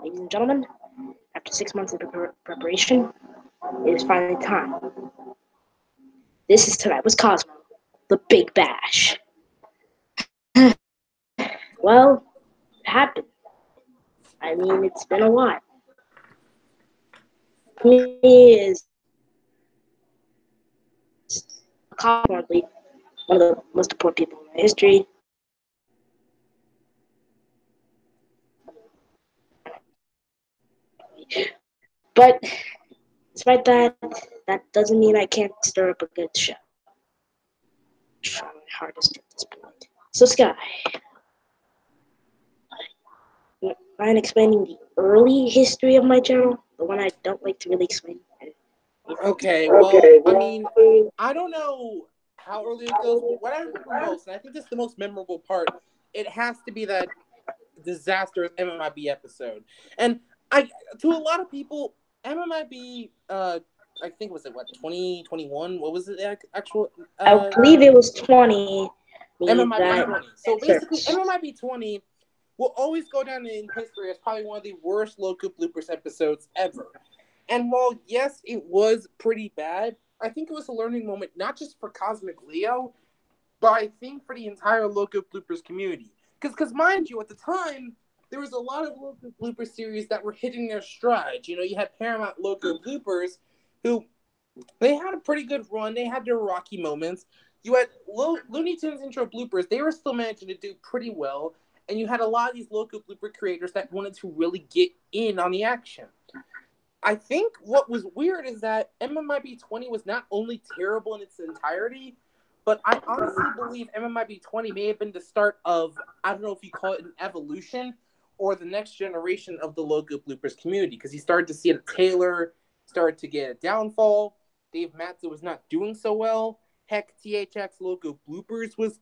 Ladies and gentlemen, after 6 months of preparation, it is finally time. This is Tonight with Cosmo, the Big Bash. Well, it happened. I mean, it's been a while. Me is currently one of the most important people in my history. But despite that, that doesn't mean I can't stir up a good show. I'm trying my hardest at this point. So, Sky, mind explaining the early history of my channel? The one I don't like to really explain. Okay, well, I mean, I don't know how early it goes, but what I remember most, and I think this is the most memorable part, it has to be that disastrous MMIB episode. And to a lot of people, MMIB, I think was it what 2021? What was it actual? I believe it was 20. MMIB 20. So basically, MMIB 20 will always go down in history as probably one of the worst local bloopers episodes ever. And while, yes, it was pretty bad, I think it was a learning moment, not just for Cosmic Leo, but I think for the entire local bloopers community. Because mind you, at the time, there was a lot of local blooper series that were hitting their stride. You know, you had Paramount local bloopers, who, they had a pretty good run. They had their rocky moments. You had Looney Tunes intro bloopers. They were still managing to do pretty well. And you had a lot of these local blooper creators that wanted to really get in on the action. I think what was weird is that MMIB 20 was not only terrible in its entirety, but I honestly believe MMIB 20 may have been the start of, I don't know if you call it an evolution, or the next generation of the logo bloopers community, because you started to see it. Taylor started to get a downfall. Dave Matzo was not doing so well. Heck, THX logo bloopers was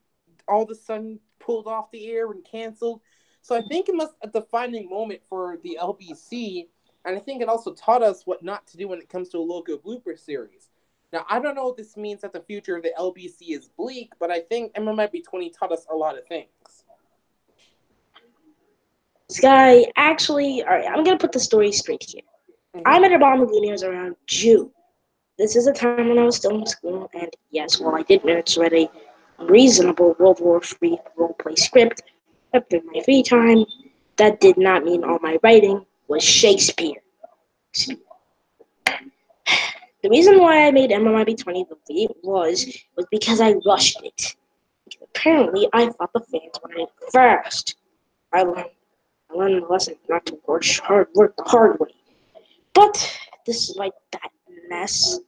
all of a sudden pulled off the air and canceled. So I think it was a defining moment for the LBC. And I think it also taught us what not to do when it comes to a logo blooper series. Now, I don't know if this means that the future of the LBC is bleak, but I think MMIB 20 taught us a lot of things. Sky, actually, alright, I'm gonna put the story straight here. I met Obama Juniors around June. This is a time when I was still in school, and yes, while I did manage to write a reasonable World War III roleplay script up in my free time, that did not mean all my writing was Shakespeare. The reason why I made MMIB 20 the way it was because I rushed it. Because apparently, I thought the fans wanted it fast. I learned the lesson not to work the hard way. But despite that mess,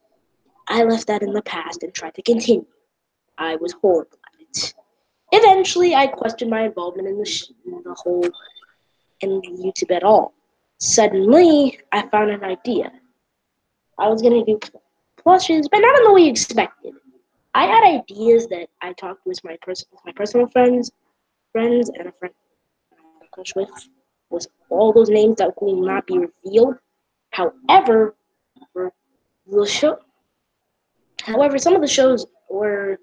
I left that in the past and tried to continue. I was horrible at it. Eventually, I questioned my involvement in the whole in YouTube at all. Suddenly, I found an idea. I was gonna do plushes, but not in the way you expected. I had ideas that I talked with my personal friends, and a friend I'm close with. Was all those names that will not be revealed. However, for the show, however, some of the shows were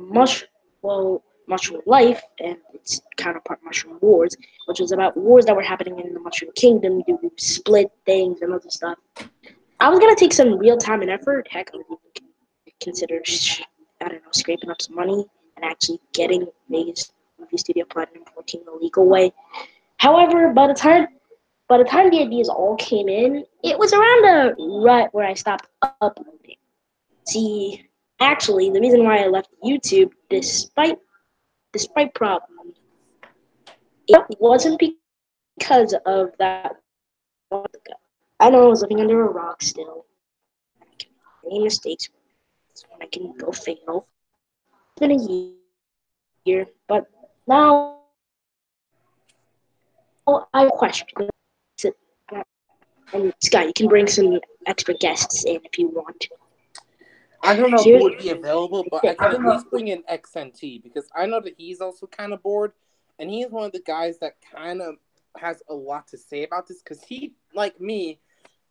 Mushroom Life and its counterpart Mushroom Wars, which was about wars that were happening in the Mushroom Kingdom due to split things and other stuff. I was gonna take some real time and effort. Heck, I would even consider, scraping up some money and actually getting Vegas Movie Studio Platinum 14 the legal way. However, by the time the ideas all came in, it was around the rut where I stopped uploading. See, actually, the reason why I left YouTube, despite problems, it wasn't because of that one ago. I know I was living under a rock still. I can make any mistakes. I can go fatal. It's been a year, but now I question. And Scott, you can bring some extra guests in if you want. I don't know who would be available, but I can at least bring in XNT because I know that he's also kind of bored, and he's one of the guys that kind of has a lot to say about this because he, like me,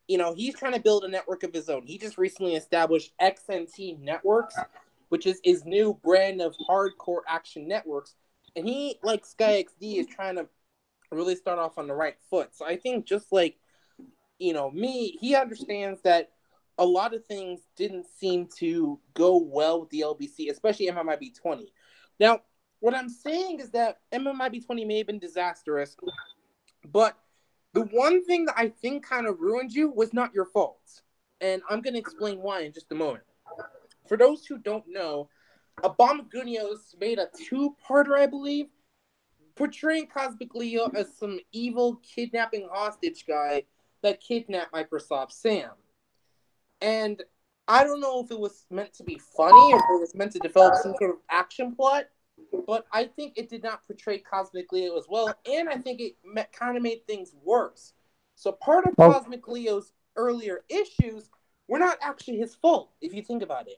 he's trying to build a network of his own. He just recently established XNT Networks, which is his new brand of hardcore action networks, and he, like SkyXD, is trying to really start off on the right foot. So I think just like, me, he understands that a lot of things didn't seem to go well with the LBC, especially MMIB 20. Now, what I'm saying is that MMIB 20 may have been disastrous, but the one thing that I think kind of ruined you was not your fault. And I'm going to explain why in just a moment. For those who don't know, Abamagunios made a two-parter, I believe, portraying Cosmic Leo as some evil kidnapping hostage guy that kidnapped Microsoft Sam. And I don't know if it was meant to be funny or if it was meant to develop some sort of action plot, but I think it did not portray Cosmic Leo as well, and I think it kind of made things worse. So part of Cosmic Leo's earlier issues were not actually his fault, if you think about it.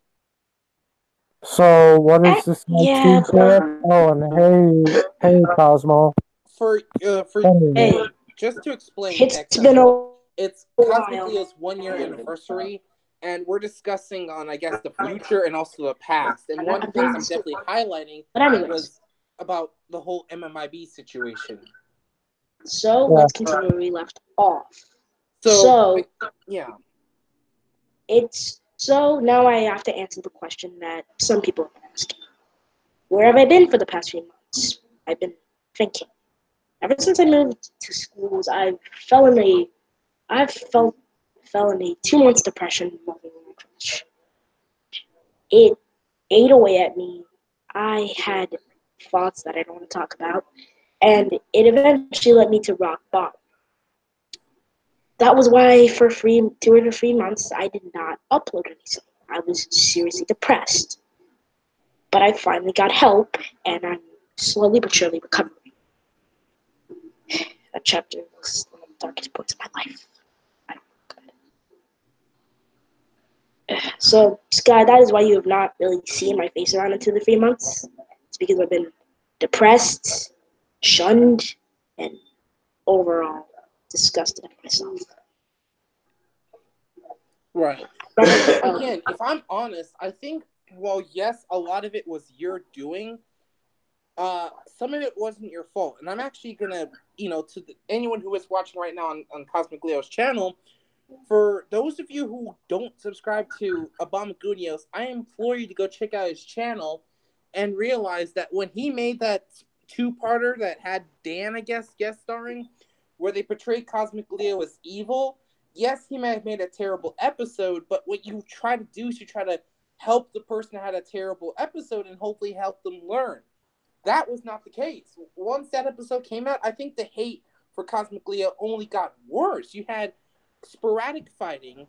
So what is this next feature? Oh, and hey, Cosmo. Hey, just to explain, it's Cosmic Leo's 1 year anniversary, and we're discussing on, I guess, the future and also the past. And one of the things I'm definitely highlighting was about the whole MMIB situation. So let's continue where we left off. Yeah. So now I have to answer the question that some people have been asking. Where have I been for the past few months? I've been thinking. Ever since I moved to schools, I fell in a 2 months depression loving my crush. It ate away at me. I had thoughts that I don't want to talk about, and it eventually led me to rock bottom. That was why for 2 or 3 months I did not upload anything. I was seriously depressed. But I finally got help, and I'm slowly but surely recovering. That chapter was one of the darkest points of my life. I don't know. So, Sky, that is why you have not really seen my face around in 2 to 3 months. It's because I've been depressed, shunned, and overall disgusted at myself. Right. Again, if I'm honest, I think, well, yes, a lot of it was your doing. Some of it wasn't your fault. And I'm actually going to, anyone who is watching right now on Cosmic Leo's channel, for those of you who don't subscribe to Abamagunios, I implore you to go check out his channel and realize that when he made that two-parter that had Dan, I guess, guest starring, where they portrayed Cosmic Leo as evil, yes, he may have made a terrible episode, but what you try to do is you try to help the person who had a terrible episode and hopefully help them learn. That was not the case. Once that episode came out, I think the hate for Cosmic Leo only got worse. You had sporadic fighting,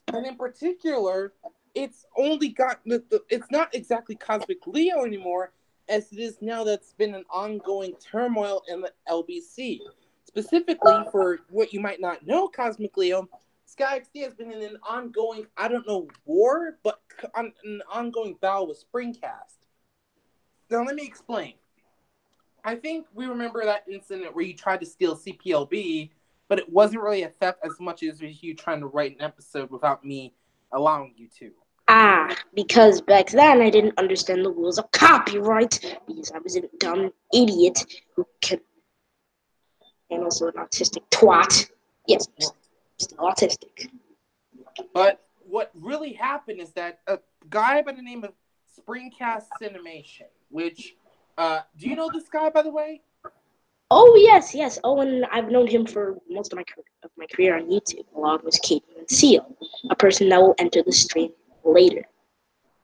and in particular, it's only gotten it's not exactly Cosmic Leo anymore, as it is now that's been an ongoing turmoil in the LBC. Specifically, for what you might not know, Cosmic Leo, Sky XD has been in an ongoing, I don't know, war, but an ongoing battle with Springcast. Now, let me explain. I think we remember that incident where you tried to steal CPLB, but it wasn't really a theft as much as you trying to write an episode without me allowing you to. Because back then I didn't understand the rules of copyright, because I was a dumb idiot who could, and also an autistic twat. Yes, still autistic. But what really happened is that a guy by the name of Springcast Cinemation, which, do you know this guy, by the way? Oh, yes. Owen, I've known him for most of my career on YouTube, along with Caitlin and Seal, a person that will enter the stream later.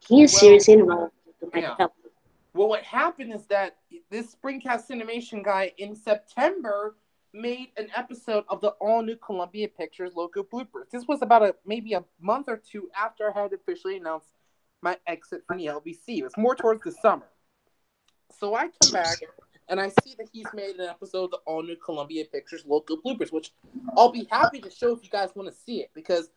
He is seriously involved with my development. Well, what happened is that this Springcast Cinemation guy in September made an episode of the all-new Columbia Pictures logo bloopers. This was about maybe a month or two after I had officially announced my exit from the LBC. It was more towards the summer. So I come back, and I see that he's made an episode of the all-new Columbia Pictures logo bloopers, which I'll be happy to show if you guys want to see it, because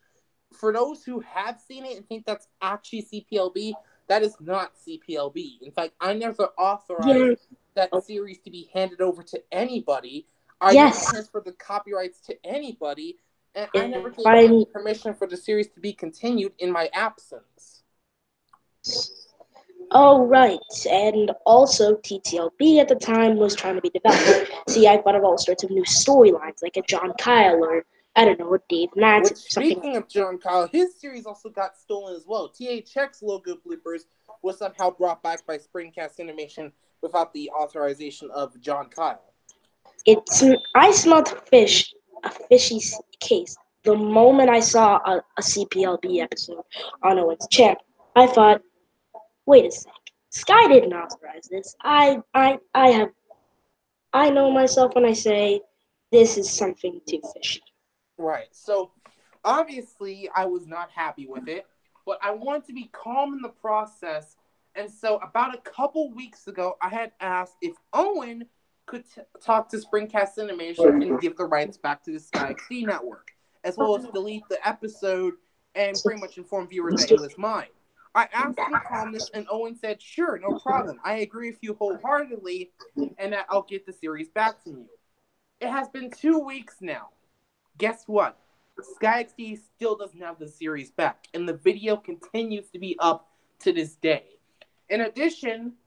for those who have seen it and think that's actually CPLB, that is not CPLB. In fact, I never authorized that series to be handed over to anybody. I never transferred the copyrights to anybody, and I never gave any permission for the series to be continued in my absence. Oh, right. And also, TTLB at the time was trying to be developed. See, I thought of all sorts of new storylines, like a John Kyle or, I don't know, a Dave Madsen Which, or something speaking of John Kyle, his series also got stolen as well. THX logo bloopers was somehow brought back by Springcast Animation without the authorization of John Kyle. I smelled a fishy case. The moment I saw a CPLB episode on Owen's channel, I thought, wait a sec, Sky didn't authorize this. I know myself when I say this is something too fishy. Right. So, obviously, I was not happy with it, but I wanted to be calm in the process. And so, about a couple weeks ago, I had asked if Owen could talk to Springcast Animation and give the rights back to the Sky XD network, as well as delete the episode and pretty much inform viewers that it was mine. I asked in calmness, and Owen said, "Sure, no problem. I agree with you wholeheartedly, and that I'll get the series back from you." It has been 2 weeks now. Guess what? Sky XD still doesn't have the series back, and the video continues to be up to this day. In addition,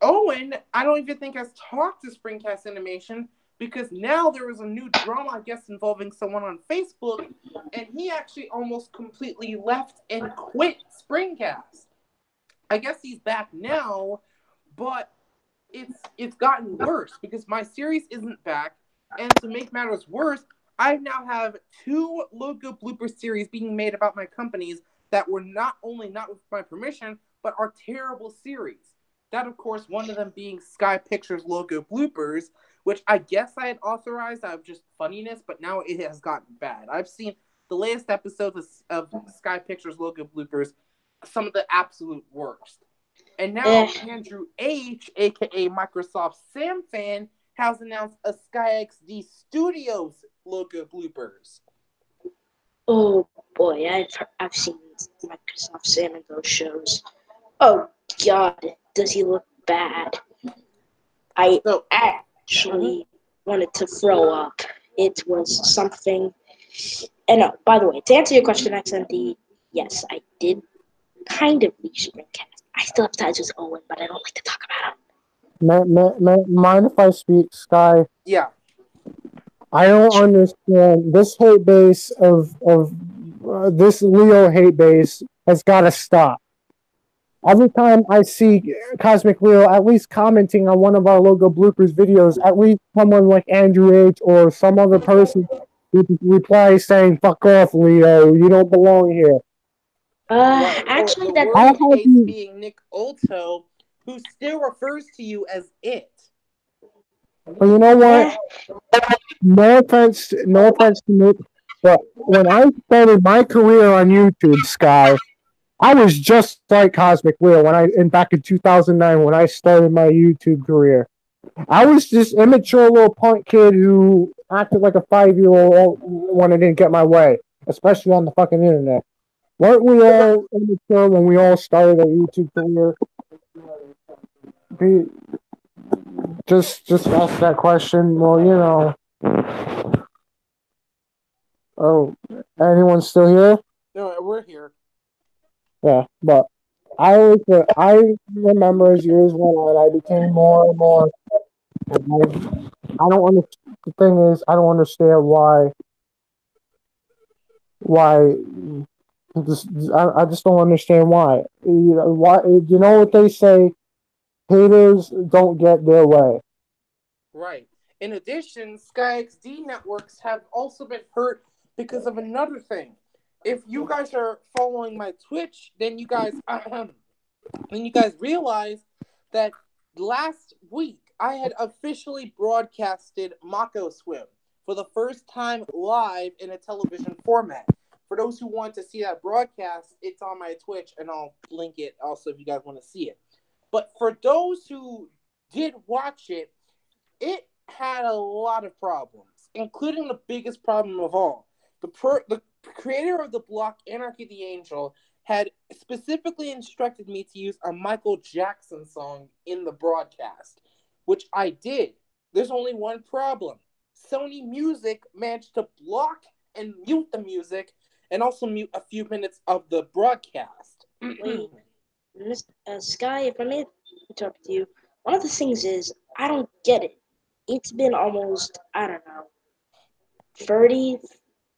Owen, I don't even think has talked to Springcast Animation because now there is a new drama, I guess, involving someone on Facebook, and he actually almost completely left and quit Springcast. I guess he's back now, but it's gotten worse because my series isn't back, and to make matters worse, I now have 2 logo blooper series being made about my companies that were not only not with my permission, but are terrible series. That, of course, one of them being Sky Pictures logo bloopers, which I guess I had authorized out of just funniness, but now it has gotten bad. I've seen the latest episodes of Sky Pictures logo bloopers, some of the absolute worst. And now Andrew H., aka Microsoft Sam Fan, has announced a Sky XD Studios logo bloopers. Oh boy, I've seen Microsoft Sam in those shows. Oh God, does he look bad? I actually wanted to throw up. It was something. And by the way, to answer your question, XMD, yes, I did kind of leave Springcast. I still have ties with Owen, but I don't like to talk about him. Mind if I speak, Sky? Yeah. I don't understand this hate base of this Leo hate base has got to stop. Every time I see Cosmic Leo at least commenting on one of our logo bloopers videos, at least someone like Andrew H. or some other person replies saying, "Fuck off, Leo, you don't belong here." Right. Actually, or the that worst case being Nick Olto, who still refers to you as it. But you know what? No offense to Nick, but when I started my career on YouTube, Sky, I was just like Cosmic Leo back in 2009 when I started my YouTube career. I was this immature little punk kid who acted like a 5-year-old when I didn't get my way, especially on the fucking internet. Weren't we all immature when we all started our YouTube career? Just ask that question. Well, you know. Oh, anyone still here? No, we're here. Yeah, but I remember as years went on, I became more and more. I don't understand. The thing is, I don't understand why. I just don't understand why. Why? You know what they say? Haters don't get their way. Right. In addition, Sky XD networks have also been hurt because of another thing. If you guys are following my Twitch, then you guys realize that last week I had officially broadcasted Mako Swim for the first time live in a television format. For those who want to see that broadcast, it's on my Twitch, and I'll link it also if you guys want to see it. But for those who did watch it, it had a lot of problems, including the biggest problem of all. The creator of the block, Anarchy the Angel, had specifically instructed me to use a Michael Jackson song in the broadcast, which I did. There's only one problem. Sony Music managed to block and mute the music and also mute a few minutes of the broadcast. Sky, if I may interrupt you, one of the things is I don't get it. It's been almost, I don't know, 30,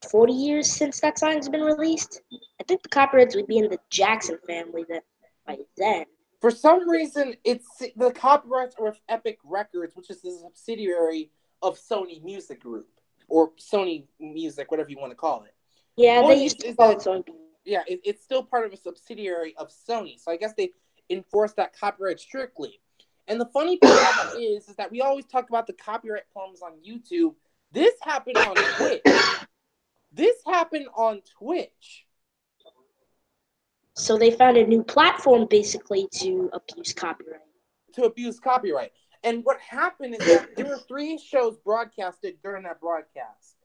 40 years since that song's been released. I think the copyrights would be in the Jackson family that by then. For some reason, it's the copyrights are with Epic Records, which is a subsidiary of Sony Music Group or Sony Music, whatever you want to call it. Yeah, Point they used to is call that it Sony. yeah, it's still part of a subsidiary of Sony, so I guess they enforce that copyright strictly. And the funny part of it is that we always talk about the copyright problems on YouTube. This happened on Twitch. This happened on Twitch. So they found a new platform basically to abuse copyright. And what happened is that there were 3 shows broadcasted during that broadcast.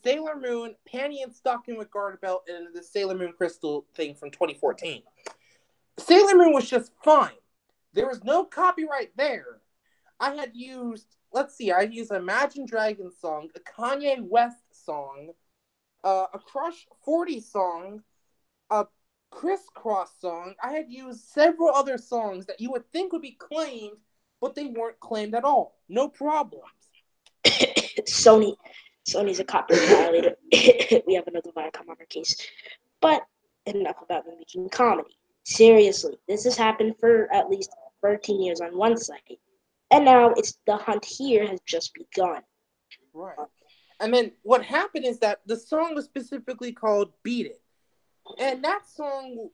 Sailor Moon, Panty and Stocking with Garter Belt, and the Sailor Moon Crystal thing from 2014. Sailor Moon was just fine. There was no copyright there. I had used Imagine Dragons song, a Kanye West song, a Crush 40 song, a Crisscross song. I had used several other songs that you would think would be claimed, but they weren't claimed at all. No problems. Sony's a copyright violator. We have another Viacom on our case. But enough about me making comedy. Seriously, this has happened for at least 13 years on one site. And now the hunt here has just begun. Right. And then what happened is that the song was specifically called Beat It. And that song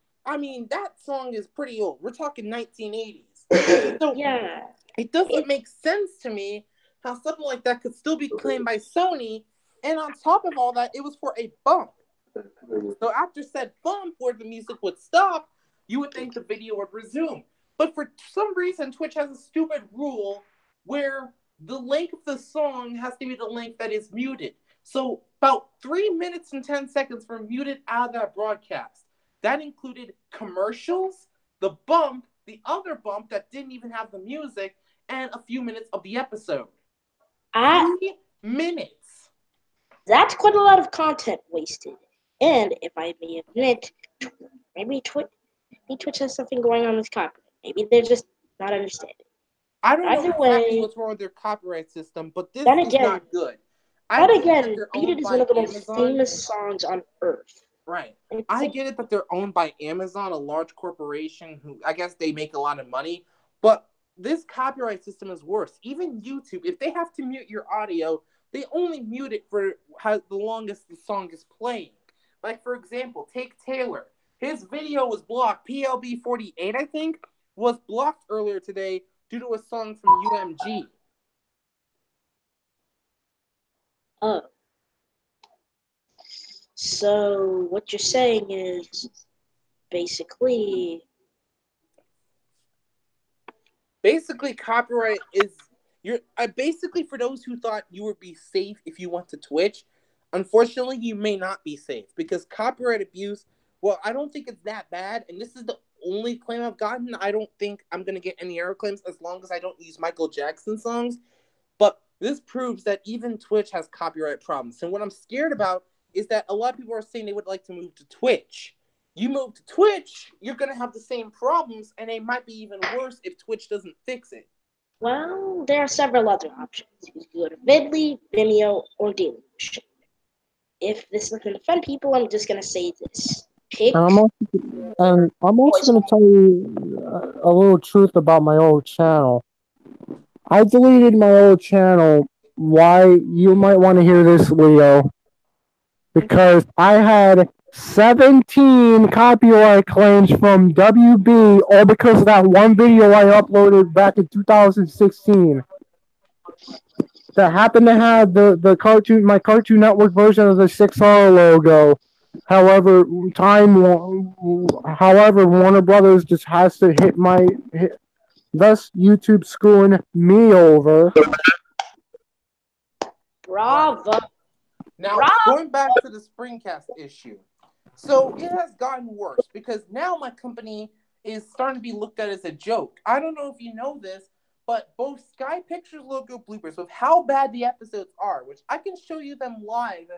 is pretty old. We're talking 1980s. So yeah. It doesn't make sense to me how something like that could still be claimed by Sony. And on top of all that, it was for a bump. So after said bump where the music would stop, you would think the video would resume. But for some reason, Twitch has a stupid rule where the length of the song has to be the length that is muted. So about 3 minutes and 10 seconds were muted out of that broadcast. That included commercials, the bump, the other bump that didn't even have the music, and a few minutes of the episode. 3 minutes. That's quite a lot of content wasted. And if I may admit, maybe Twitch has something going on with copyright. Maybe they're just not understanding. I don't know exactly what's wrong with their copyright system, but this is not good. Beat It is one of the most famous songs on earth. Right. I get it that they're owned by Amazon, a large corporation who I guess they make a lot of money, but this copyright system is worse. Even YouTube, if they have to mute your audio, they only mute it for how the longest the song is playing. Like, for example, take Taylor. His video was blocked. PLB 48, I think, was blocked earlier today due to a song from UMG. Oh. So what you're saying is basically copyright is basically for those who thought you would be safe if you went to Twitch. Unfortunately, you may not be safe because copyright abuse, well, I don't think it's that bad, and this is the only claim I've gotten. I don't think I'm going to get any error claims as long as I don't use Michael Jackson songs, but this proves that even Twitch has copyright problems. And what I'm scared about is that a lot of people are saying they would like to move to Twitch. You move to Twitch, you're going to have the same problems, and they might be even worse if Twitch doesn't fix it. Well, there are several other options. You can go to Vidly, Vimeo, or Dailymotion. If this is going to offend people, I'm just going to say this. I'm also going to tell you a little truth about my old channel. I deleted my old channel. Why? You might want to hear this, Leo. Because I had 17 copyright claims from WB, all because of that one video I uploaded back in 2016. That happened to have my Cartoon Network version of the 6R logo. However, Warner Brothers just has to thus YouTube screwing me over. Bravo. Now, going back to the Springcast issue. So it has gotten worse because now my company is starting to be looked at as a joke. I don't know if you know this, but both Sky Pictures logo bloopers, with how bad the episodes are, which I can show you them live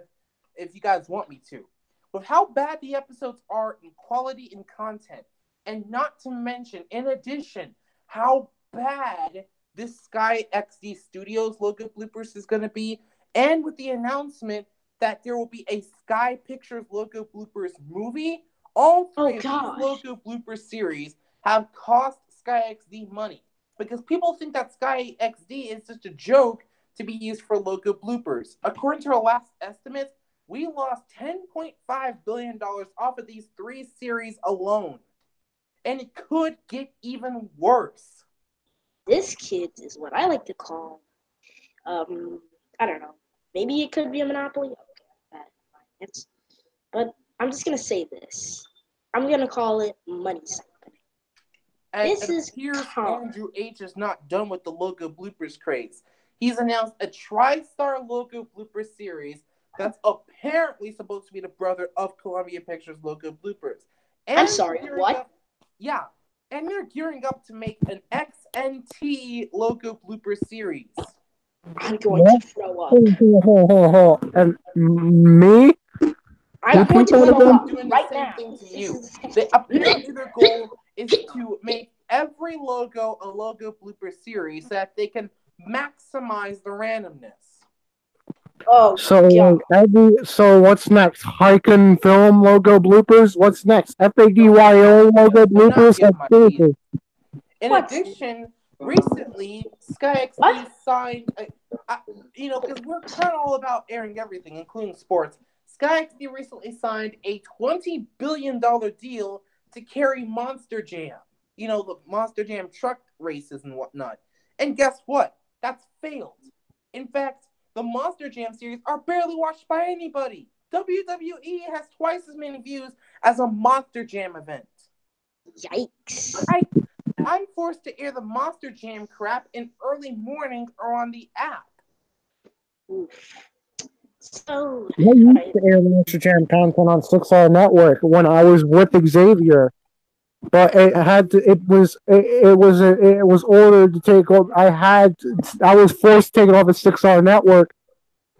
if you guys want me to, with how bad the episodes are in quality and content, And not to mention, in addition, how bad this Sky XD Studios logo bloopers is going to be, and with the announcement that there will be a Sky Pictures logo bloopers movie, all three of these logo bloopers series have cost Sky XD money. Because people think that Sky XD is just a joke to be used for logo bloopers. According to our last estimates, we lost $10.5 billion off of these 3 series alone. And it could get even worse. This kid is what I like to call, I don't know. Maybe it could be a monopoly. Okay, but I'm just going to say this. I'm going to call it money siphoning. And it appears Andrew H. is not done with the logo bloopers craze. He's announced a TriStar logo blooper series that's apparently supposed to be the brother of Columbia Pictures logo bloopers. And I'm sorry, what? And they're gearing up to make an XNT logo blooper series. I'm going to throw up. And me? I'm going to throw up doing right the same now. thing to you. Apparently their goal is to make every logo a logo blooper series so that they can maximize the randomness. Oh, so what's next? Hyken Film logo bloopers? What's next? FADYO logo bloopers? In addition, recently, SkyXD signed, because we're kind of all about airing everything, including sports. SkyXD recently signed a $20 billion deal to carry Monster Jam. The Monster Jam truck races and whatnot. And guess what? That's failed. In fact, the Monster Jam series are barely watched by anybody. WWE has twice as many views as a Monster Jam event. Yikes. I'm forced to air the Monster Jam crap in early mornings or on the app. Oof. So I used to air the Monster Jam content on 6R Network when I was with Xavier. But it was ordered to take off. I was forced to take it off at 6R Network.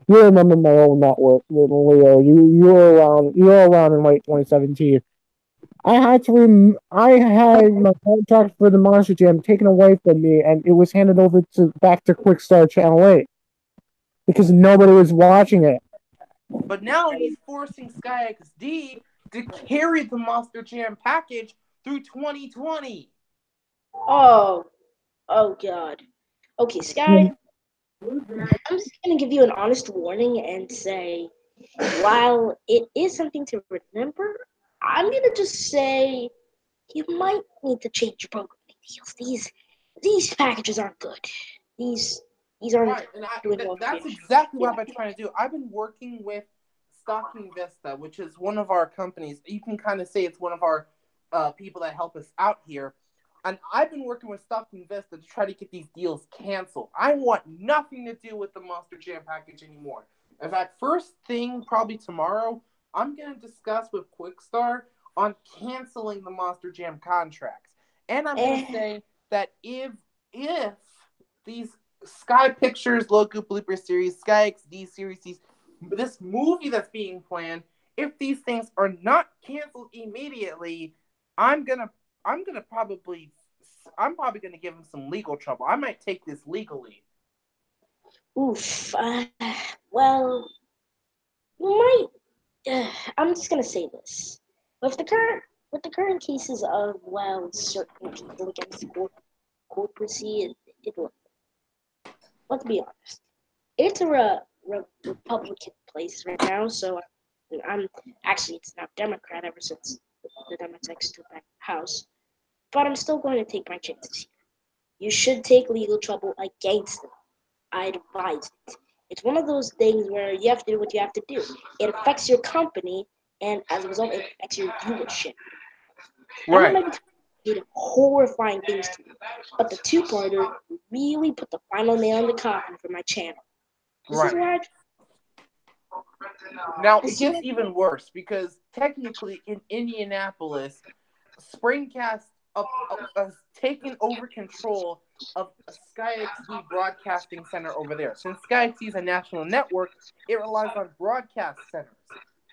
You remember my old network, Leo. You were around in late 2017. I had my contract for the Monster Jam taken away from me, and it was handed over back to Quickstar Channel 8 because nobody was watching it. But now he's forcing SkyXD to carry the Monster Jam package through 2020. Oh God. Okay, Sky. I'm just gonna give you an honest warning and say, while it is something to remember, I'm gonna just say you might need to change your programming deals. These packages aren't good. These aren't right, and that's exactly what I've been trying to do. I've been working with Stocking Vista, which is one of our companies. You can kind of say it's one of our people that help us out here. And I've been working with Stocking Vista to try to get these deals canceled. I want nothing to do with the Monster Jam package anymore. In fact, first thing, probably tomorrow, I'm going to discuss with Quickstar on canceling the Monster Jam contracts. And I'm going to say that if these Sky Pictures logo blooper series, Sky XD series, this movie that's being planned, if these things are not canceled immediately, I'm probably gonna give him some legal trouble. I might take this legally. Oof. Well, you might. I'm just gonna say this: with the current cases of certain people against corporacy, it will. Let's be honest. It's a Republican place right now, so it's now Democrat ever since the Democrats took back the House. But I'm still going to take my chances here. You should take legal trouble against them. I advise it. It's one of those things where you have to do what you have to do. It affects your company, and as a result, it affects your viewership. Right. I might be horrifying things to you, but the two-parter really put the final nail in the coffin for my channel. This is why now it gets even worse because technically in Indianapolis, Springcast has taken over control of a SkyXD broadcasting center over there. Since SkyXD is a national network, it relies on broadcast centers.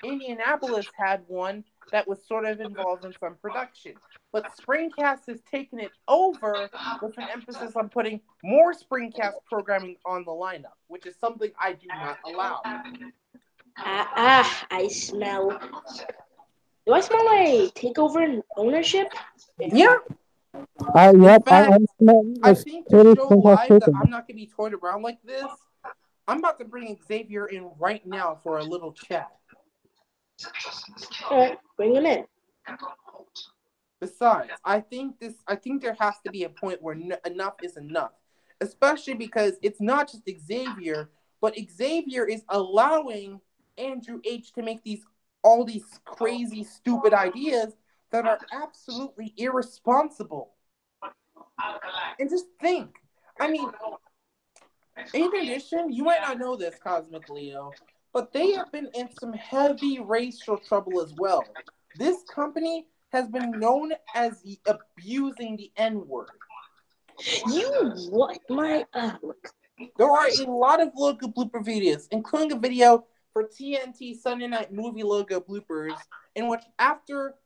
Indianapolis had one, that was sort of involved in some production. But Springcast has taken it over with an emphasis on putting more Springcast programming on the lineup, which is something I do not allow. I smell. Do I smell like takeover and ownership? Yeah. Yep. I think to show live that I'm not going to be toyed around like this, I'm about to bring Xavier in right now for a little chat. All right, bring him in. Besides, I think there has to be a point where enough is enough, especially because it's not just Xavier, but Xavier is allowing Andrew H to make all these crazy, stupid ideas that are absolutely irresponsible. And just think, I mean, in addition, you might not know this, Cosmic Leo, but they have been in some heavy racial trouble as well. This company has been known as abusing the N-word. You what? There are a lot of logo blooper videos, including a video for TNT Sunday Night Movie logo bloopers, in which after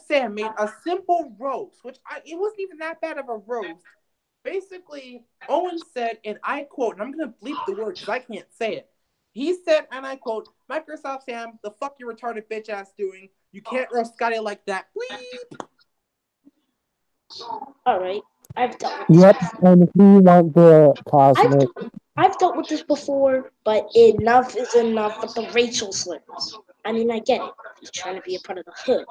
Sam made a simple roast, it wasn't even that bad of a roast. Basically, Owen said, and I quote, and I'm going to bleep the word because I can't say it. He said, and I quote, "Microsoft Sam, the fuck you retarded bitch ass doing? You can't roast Scotty like that, bleep." All right, I've dealt with this. Yep, and if you want the Cosmic. I've dealt with this before, but enough is enough with the racial slurs. I mean, I get it. He's trying to be a part of the hood.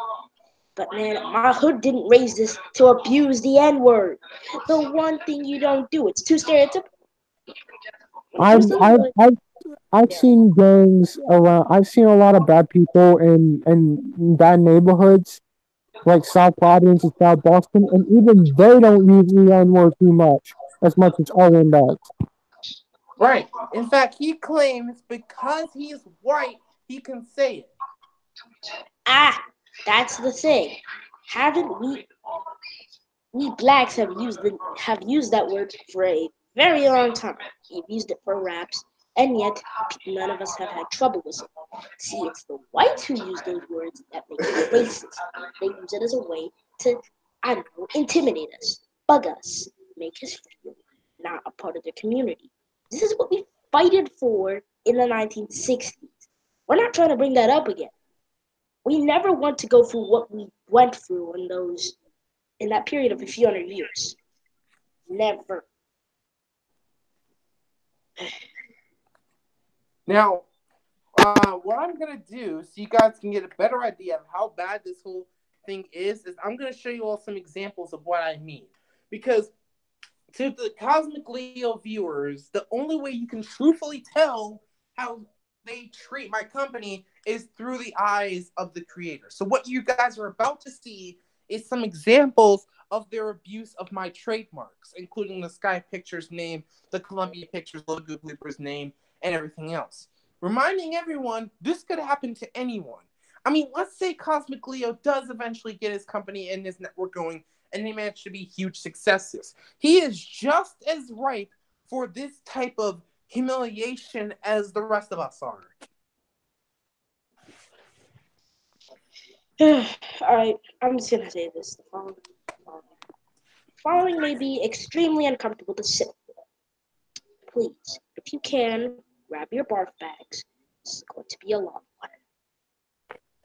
But man, my hood didn't raise this to abuse the N-word. The one thing you don't do. It's too stereotypical. I've seen gangs around. I've seen a lot of bad people in bad neighborhoods, like South Providence and South Boston, and even they don't use the N-word too much, as much as Owen does. Right. In fact, he claims because he's white, he can say it. That's the thing. Haven't we blacks have used that word for a very long time. We've used it for raps, and yet none of us have had trouble with it. See, it's the whites who use those words that make it racist. They use it as a way to, I don't know, intimidate us, bug us, make us feel not a part of their community. This is what we fighted for in the 1960s. We're not trying to bring that up again. We never want to go through what we went through in that period of a few hundred years. Never. Now, what I'm going to do, so you guys can get a better idea of how bad this whole thing is I'm going to show you all some examples of what I mean. Because to the Cosmic Leo viewers, the only way you can truthfully tell how they treat my company is through the eyes of the creator. So what you guys are about to see is some examples of their abuse of my trademarks, including the Sky Pictures name, the Columbia Pictures logo bloopers name, and everything else. Reminding everyone, this could happen to anyone. I mean, let's say Cosmic Leo does eventually get his company and his network going, and they manage to be huge successes. He is just as ripe for this type of humiliation as the rest of us are. Alright, I'm just gonna say this. The following may be extremely uncomfortable to sit with. Please, if you can, grab your barf bags. This is going to be a long one.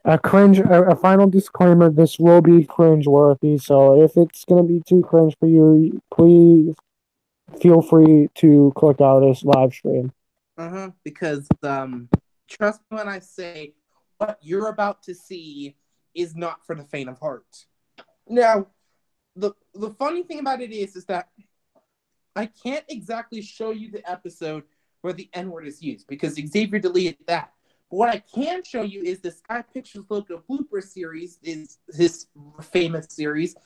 A final disclaimer, this will be cringe-worthy, so if it's going to be too cringe for you, please feel free to click out this live stream. Because, trust me when I say, what you're about to see is not for the faint of heart. Now, the funny thing about it is that I can't exactly show you the episode where the N-word is used, because Xavier deleted that. But what I can show you is the Sky Pictures logo blooper series, is his famous series.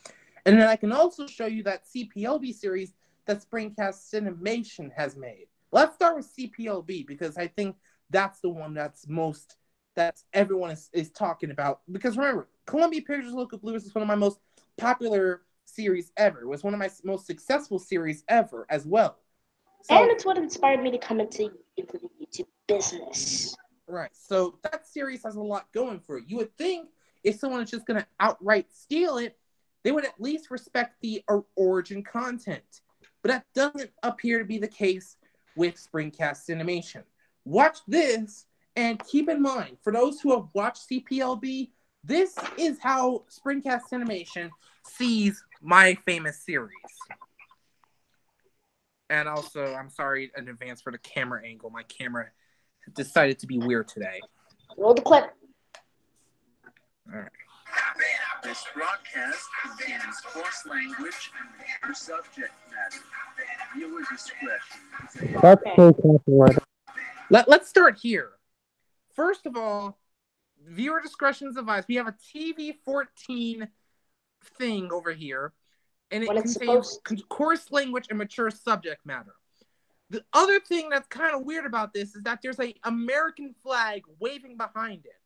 And then I can also show you that CPLB series that Springcast Cinemation has made. Let's start with CPLB, because I think that's the one that everyone is talking about. Because remember, Columbia Pictures logo bloopers is one of my most popular series ever. It was one of my most successful series ever as well. So, and it's what inspired me to come into the YouTube business. Right. So that series has a lot going for it. You would think if someone is just going to outright steal it, they would at least respect the origin content. But that doesn't appear to be the case with Springcast Animation. Watch this, and keep in mind, for those who have watched CPLB, this is how Springcast Animation sees my famous series. And also, I'm sorry in advance for the camera angle. My camera decided to be weird today. Roll the clip. All right. This broadcast contains coarse language and mature subject matter. Viewer discretion is That's so copyrighted. Let's start here. First of all, viewer discretion is advised. We have a TV 14 thing over here, and it contains coarse language and mature subject matter. The other thing that's kind of weird about this is that there's an American flag waving behind it.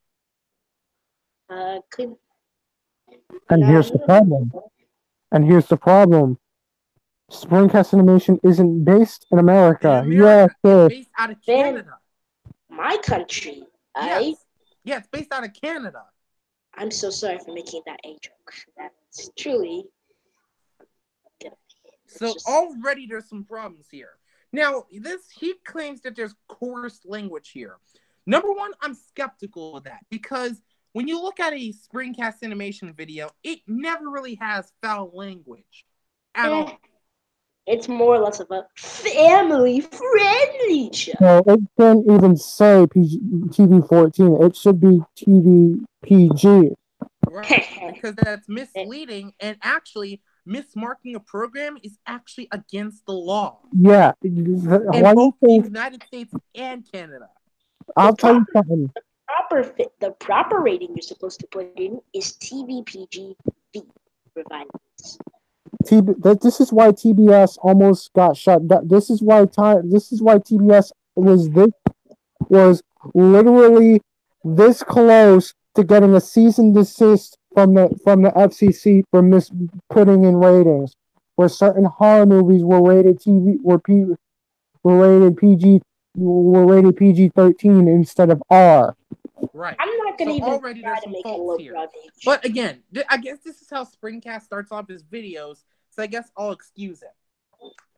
And here's the problem. Springcast Animation isn't based in America. It's based out of Canada. My country. Yes. Yeah, it's based out of Canada. I'm so sorry for making that a joke. That's truly. So already there's some problems here. Now, he claims that there's coarse language here. Number one, I'm skeptical of that because when you look at a Springcast Animation video, it never really has foul language at all. It's more or less of a family-friendly show. No, it shouldn't even say TV-14. It should be TV PG. Right, because that's misleading, and actually, mismarking a program is actually against the law. Yeah. In both the United States and Canada. I'll tell you something. The proper rating you're supposed to put in is TV PG-V for violence. This is why TBS almost got shut down. This is why TBS was literally this close to getting a cease and desist from the FCC for putting in ratings, where certain horror movies were rated PG-13 instead of R. Right. I'm not going to even try to make a low here. But again, I guess this is how Springcast starts off his videos, so I guess I'll excuse it.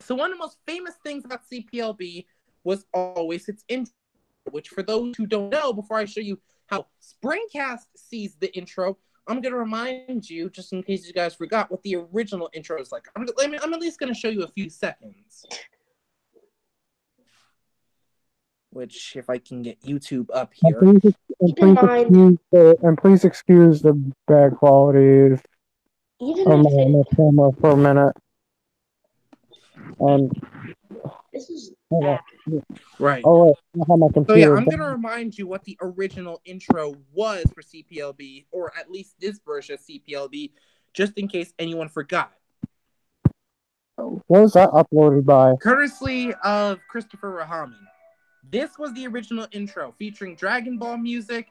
So one of the most famous things about CPLB was always its intro, which for those who don't know, before I show you how Springcast sees the intro, I'm going to remind you, just in case you guys forgot, what the original intro is like. I'm at least going to show you a few seconds. Which, if I can get YouTube up here. And please excuse the bad quality of my camera for a minute. This is right. Oh, wait, I have my computer. So yeah, I'm gonna remind you what the original intro was for CPLB, or at least this version of CPLB, just in case anyone forgot. What was that uploaded by? Courtesy of Christopher Rahaman. This was the original intro, featuring Dragon Ball music,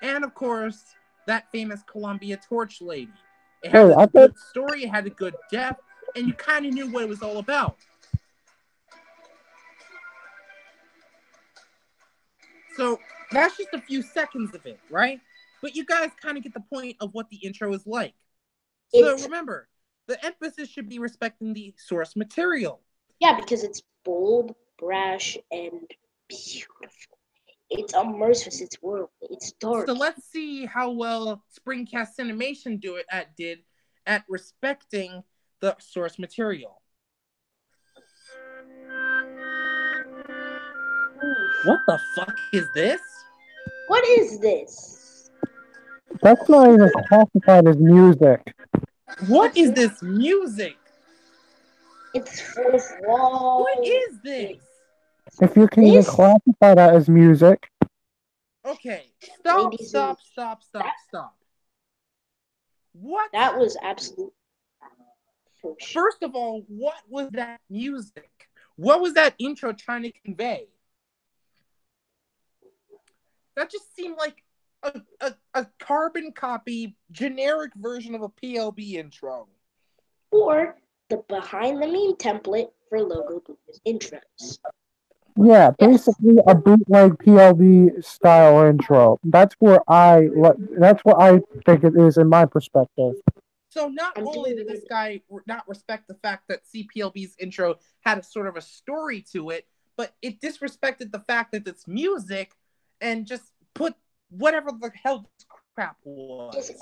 and of course, that famous Columbia Torch lady. It had a good story, it had a good depth, and you kind of knew what it was all about. So, that's just a few seconds of it, right? But you guys kind of get the point of what the intro is like. So remember, the emphasis should be respecting the source material. Yeah, because it's bold, brash, and beautiful. It's immersive. It's world. It's dark. So let's see how well Springcast Animation did at respecting the source material. What the fuck is this? What is this? That's not even classified as music. What is this music? It's fourth wall. What is this? If you can even classify that as music. Okay, stop. What? That was absolute. First of all, what was that music? What was that intro trying to convey? That just seemed like a carbon copy, generic version of a PLB intro. Or the behind the meme template for logo bloopers intros. Yeah, basically a bootleg PLB style intro. That's what I think it is in my perspective. So not only did this guy not respect the fact that CPLB's intro had a sort of a story to it, but it disrespected the fact that it's music and just put whatever the hell this crap was.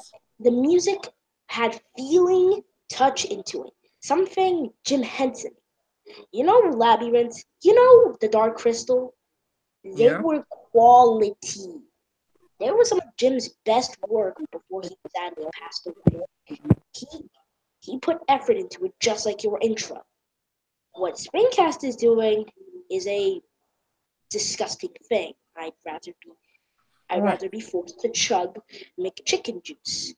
The music had feeling, touch into it. Something Jim Henson. You know the Labyrinth? You know the Dark Crystal? They Yeah. were quality. They were some of Jim's best work before he sadly passed away. He put effort into it just like your intro. What Springcast is doing is a disgusting thing. I'd rather be forced to chug make chicken juice.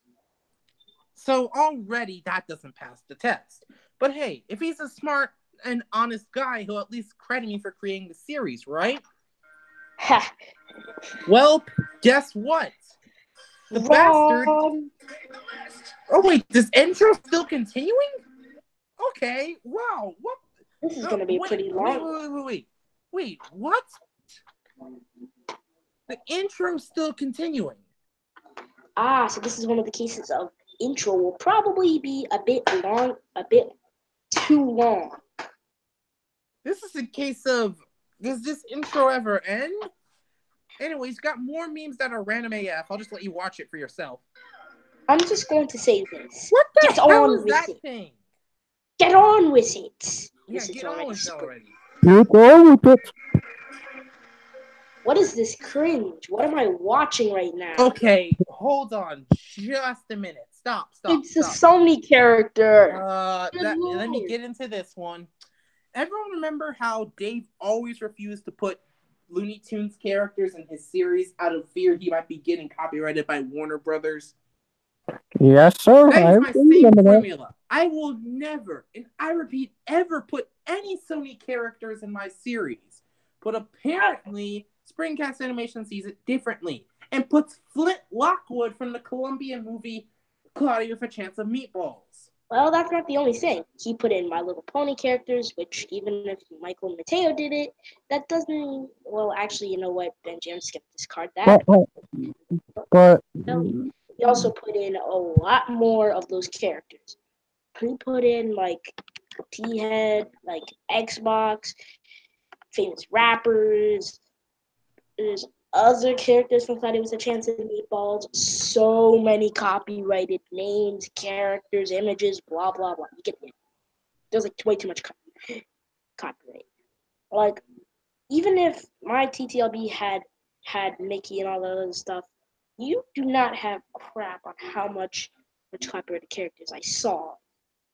So already that doesn't pass the test. But hey, if he's a smart and honest guy, he'll at least credit me for creating the series, right? Ha! Well, guess what? The bastard. Wrong. Oh wait, this intro still continuing? Okay, wow. What? This is gonna be pretty long. Wait, what? The intro's still continuing. So this is one of the cases of intro will probably be a bit too long. This is a case of, does this intro ever end? Anyways, got more memes that are random AF. I'll just let you watch it for yourself. I'm just going to say this. What the Get hell on is with that it. thing? Get on with it. Yeah, This is get on with it already. Get on with it. What is this cringe? What am I watching right now? Okay, hold on just a minute. Stop. It's a Sony character. Let me get into this one. Everyone remember how Dave always refused to put Looney Tunes characters in his series out of fear he might be getting copyrighted by Warner Brothers? Yes, sir. That is my same formula. I will never, and I repeat, ever put any Sony characters in my series. But apparently, Springcast Animation sees it differently and puts Flint Lockwood from the Colombian movie Cloudy with a Chance of Meatballs. Well, that's not the only thing. He put in My Little Pony characters, which even if Michael Mateo did it, that doesn't. Well, actually, you know what? Benji, I'm just gonna discard that. But he also put in a lot more of those characters. He put in like T-Head, like Xbox, famous rappers. There's other characters from Cloudy with a Chance of Meatballs. So many copyrighted names, characters, images, blah blah blah. You get it. There's like way too much copyright. Like, even if my TTLB had Mickey and all that other stuff, you do not have crap on how much copyrighted characters I saw.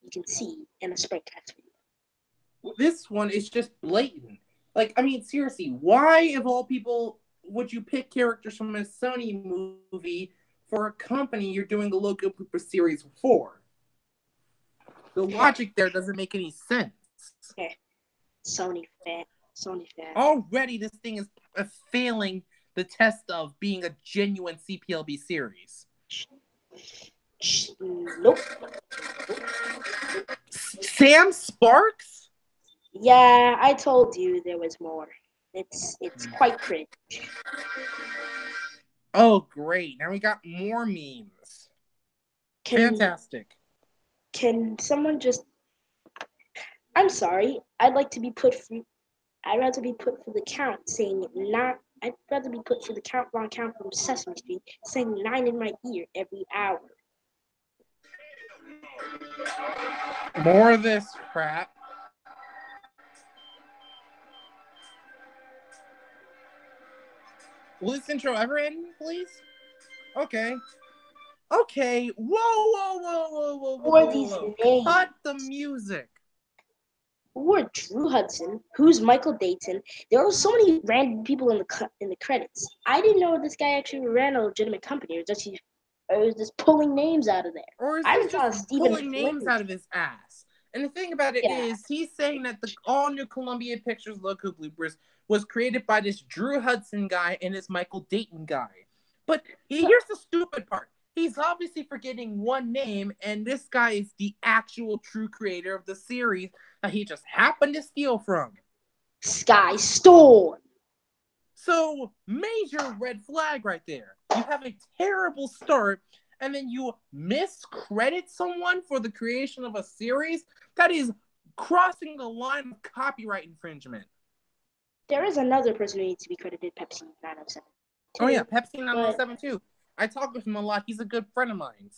You can see in a Springcast video. This one is just blatant. Like, I mean, seriously, why, of all people, would you pick characters from a Sony movie for a company you're doing the logo blooper series for? The logic there doesn't make any sense. Okay. Sony fan. Already, this thing is failing the test of being a genuine CPLB series. Nope. Sam Sparks? Yeah, I told you there was more. It's quite cringe. Oh, great. Now we got more memes. Fantastic. Can someone just... I'm sorry. I'd rather be put for the count saying not... I'd rather be put for the wrong count from Sesame Street saying 9 in my ear every hour. More of this crap. Will this intro ever end, please? Okay. Whoa. Who are these names? Cut the music. Who are Drew Hudson? Who's Michael Dayton? There are so many random people in the credits. I didn't know this guy actually ran a legitimate company, or was just pulling names out of there. Or is he just pulling names out of his ass? And the thing about it is, he's saying that the all-new Columbia Pictures logo bloopers was created by this Drew Hudson guy and this Michael Dayton guy. But here's the stupid part. He's obviously forgetting one name, and this guy is the actual true creator of the series that he just happened to steal from. Sky Storm. So, major red flag right there. You have a terrible start, and then you miscredit someone for the creation of a series? That is crossing the line of copyright infringement. There is another person who needs to be credited, Pepsi 907. Oh yeah, Pepsi 907 too. I talk with him a lot. He's a good friend of mine.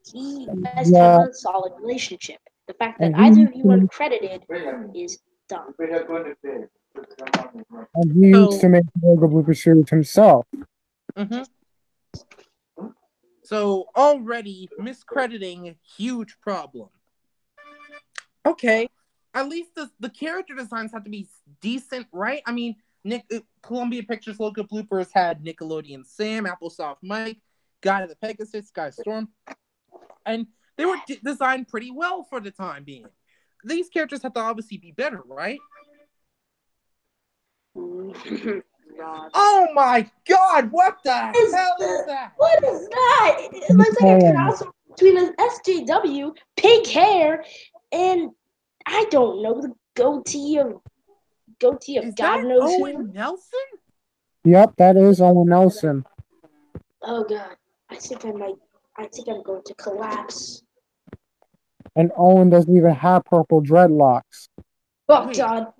He has to have a solid relationship. The fact that either of you are credited is dumb. And he used to make the logo blooper series himself. So already miscrediting, huge problem. Okay, at least the character designs have to be decent, right? I mean, Columbia Pictures logo bloopers had Nickelodeon Sam, Applesoft Mike, Guy of the Pegasus, Sky Storm, and they were designed pretty well for the time being. These characters have to obviously be better, right? Oh my god, what the hell is that? What is that? It looks like a cross between an SJW, pink hair, and I don't know, the goatee of God knows who. Owen Nelson? Yep, that is Owen Nelson. Oh god, I think I'm going to collapse. And Owen doesn't even have purple dreadlocks. Oh god.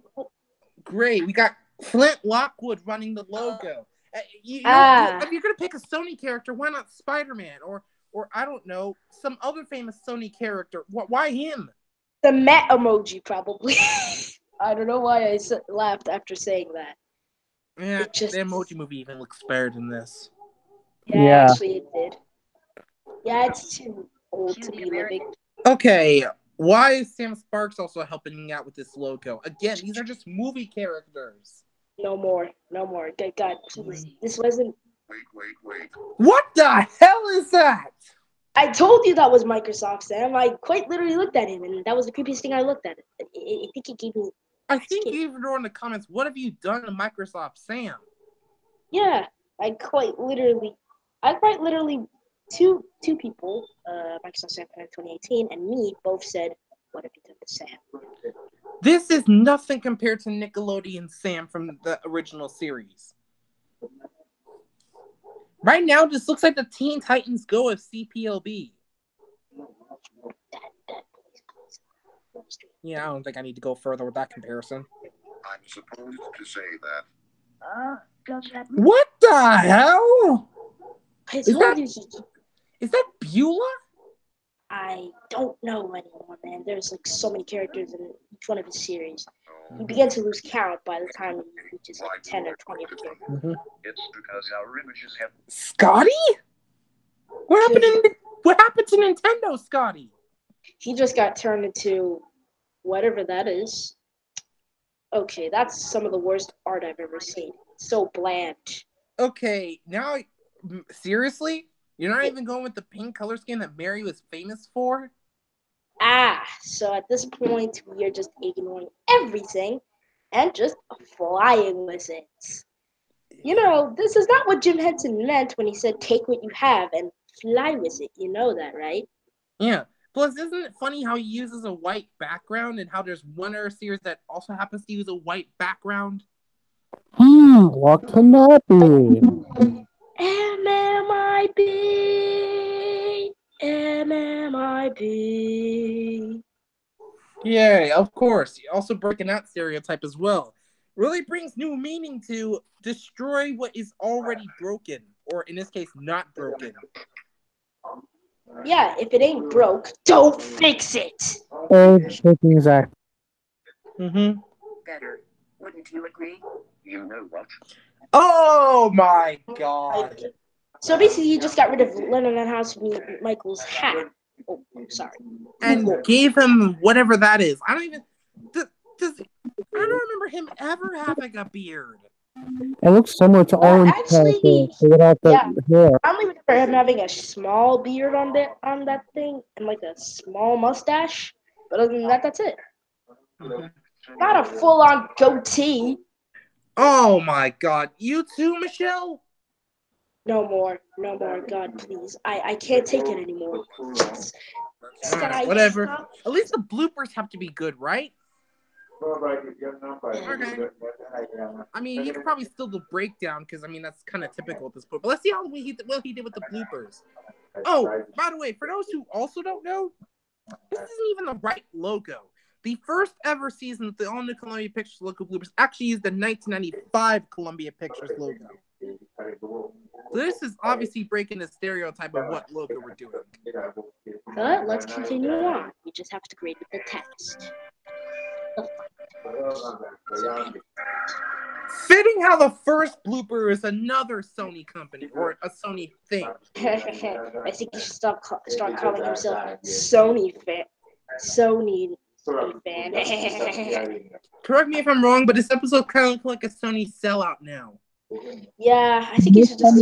Great, we got Flint Lockwood running the logo. If you're gonna pick a Sony character, why not Spider-Man or I don't know, some other famous Sony character? Why him? The Met emoji, probably. I don't know why I laughed after saying that. Yeah, the Emoji Movie even looks better than this. Yeah, actually it did. Yeah, it's too old to be living. Okay, why is Sam Sparks also helping out with this logo? Again, these are just movie characters. No more. God, please. This wasn't... Wait. What the hell is that? I told you that was Microsoft, Sam. I quite literally looked at him, and that was the creepiest thing I looked at. I think it gave me... I think you even wrote in the comments, what have you done to Microsoft, Sam? Yeah, I quite literally, two people, Microsoft Sam in 2018, and me both said, what have you done to Sam? This is nothing compared to Nickelodeon Sam from the original series. Right now, this looks like the Teen Titans Go of CPLB. Yeah, I don't think I need to go further with that comparison. I'm supposed to say that. What the hell? Is that Beulah? I don't know anymore, man. There's like so many characters in each one of his series. You begin to lose count by the time you reaches like 10 or 20 characters. It's because our images have... Scotty? What happened to Nintendo, Scotty? He just got turned into whatever that is. Okay, that's some of the worst art I've ever seen. So bland. Okay, now, seriously? You're not even going with the pink color scheme that Mary was famous for? So at this point, we are just ignoring everything and just flying with it. You know, this is not what Jim Henson meant when he said, take what you have and fly with it. You know that, right? Yeah. Plus, isn't it funny how he uses a white background and how there's one other series that also happens to use a white background? What can that be? MMIB. Yeah, of course. Also breaking that stereotype as well. Really brings new meaning to destroy what is already broken. Or in this case, not broken. Yeah, if it ain't broke, don't fix it. Exactly. Better. Wouldn't you agree? You know what? Oh my god. So basically, you just got rid of Lennon and House Michael's hat. Oh, sorry. And gave him whatever that is. I don't remember him ever having a beard. It looks similar to Owen's character without the hair. I only remember him having a small beard on that thing and like a small mustache. But other than that, that's it. Not a full-on goatee. Oh my god. You too, Michelle? No more. God, please. I can't take it anymore. Whatever. At least the bloopers have to be good, right? Okay. I mean, he could probably still do breakdown because I mean that's kind of typical at this point. But let's see how he did with the bloopers. Oh, by the way, for those who also don't know, this isn't even the right logo. The first ever season of the all new Columbia Pictures logo bloopers actually used the 1995 Columbia Pictures logo. So this is obviously breaking the stereotype of what logo we're doing. But let's continue on. We just have to grade with the text. Fitting how the first blooper is another Sony company or a Sony thing. I think he should start calling himself Sony fan. Sony fan. Correct me if I'm wrong, but this episode kind of looks like a Sony sellout now. Yeah, I think you should just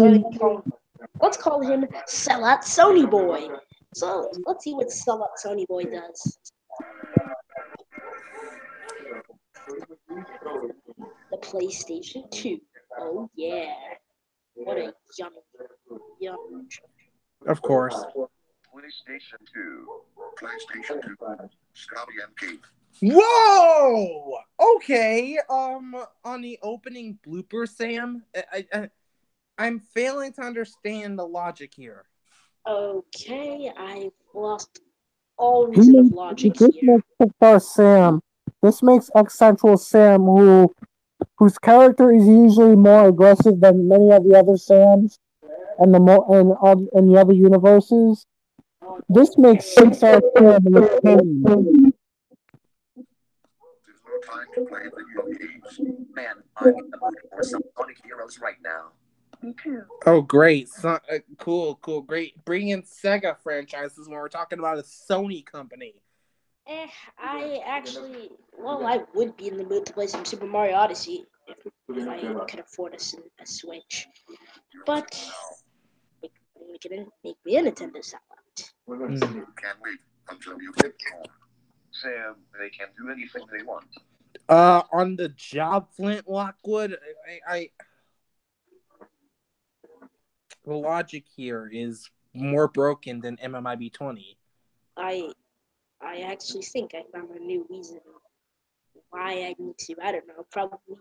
let's call him Sellout Sony Boy. So let's see what Sellout Sony Boy does. The PlayStation 2. Oh yeah. What a yummy. Of course. PlayStation 2. PlayStation 2. Scotty and Kate. Whoa! Okay. On the opening blooper, Sam, I'm failing to understand the logic here. Okay, I've lost all reason of logic here. Sam. This makes Eccentric Sam, whose character is usually more aggressive than many of the other Sams and in the other universes. This makes Six-Star Sam look tame. There's no time to play video games. Man, I'm in the mood for some Sonic Heroes right now. Me too. Oh, great. Cool, great. Bring in Sega franchises when we're talking about a Sony company. I would be in the mood to play some Super Mario Odyssey if I could afford a Switch. But make me a Nintendo sellout. Can't wait until you get home. Sam, they can do anything they want. On the job, Flint Lockwood, the logic here is more broken than MMIB 20. I actually think I found a new reason why I need to. I don't know. Probably.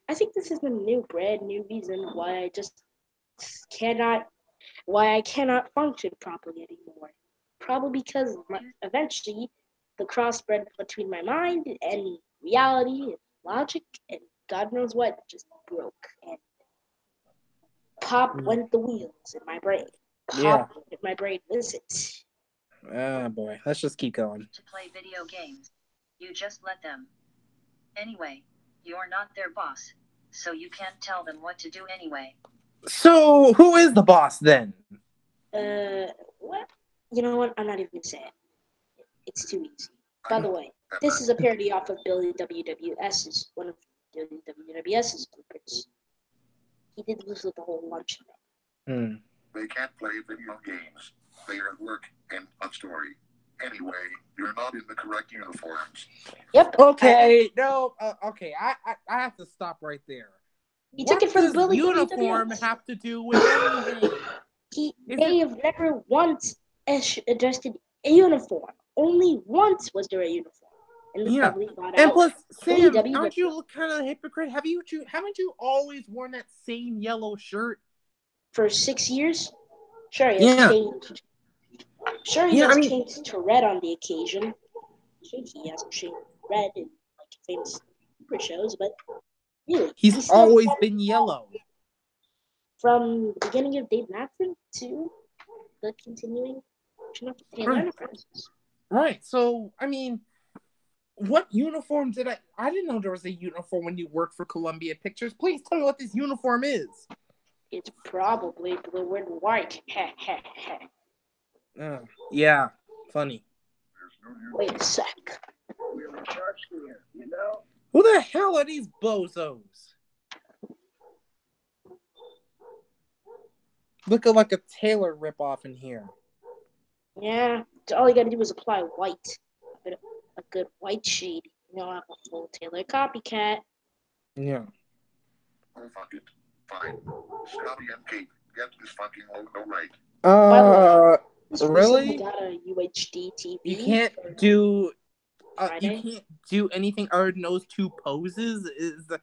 I think this is a brand new reason why I just cannot function properly anymore. Probably because eventually the crossbred between my mind and reality and logic and God knows what just broke and pop went the wheels in my brain. Pop in my brain visits. Ah, boy. Let's just keep going. To play video games. You just let them. Anyway, you're not their boss, so you can't tell them what to do anyway. So, who is the boss then? What? You know what? I'm not even gonna say it. It's too easy. By the way, this is a parody off of Billy WWS's one of Billy WWS's bloopers. He did this with the whole lunch thing. They can't play video games. They are at work and on story. Anyway, you're not in the correct uniforms. Yep. Okay, okay. I have to stop right there. He took it from Billy uniform WWS. Have to do with anything? They have never once addressed a uniform. Only once was there a uniform. And plus, Sam, aren't you kind of a hypocrite? Haven't you always worn that same yellow shirt for 6 years? Sure, he has changed. Sure, he has changed to red on the occasion. He hasn't changed red in famous super shows, but really, he's always been yellow. From the beginning of Dave Matthews to the continuing Taylor Enterprises. Right. So, I mean, what uniform did I didn't know there was a uniform when you worked for Columbia Pictures. Please tell me what this uniform is. It's probably blue and white. Yeah, funny. Wait a sec. We're in charge here, you know? Who the hell are these bozos? Looking like a Taylor ripoff in here. Yeah, all you gotta do is apply white. A good white shade. You know, have a full Taylor copycat. Yeah. Oh, fuck it. Fine. Scotty and Kate, get this fucking logo right. Really? Got a UHD TV. You can't do Friday. You can't do anything other than those two poses? Is the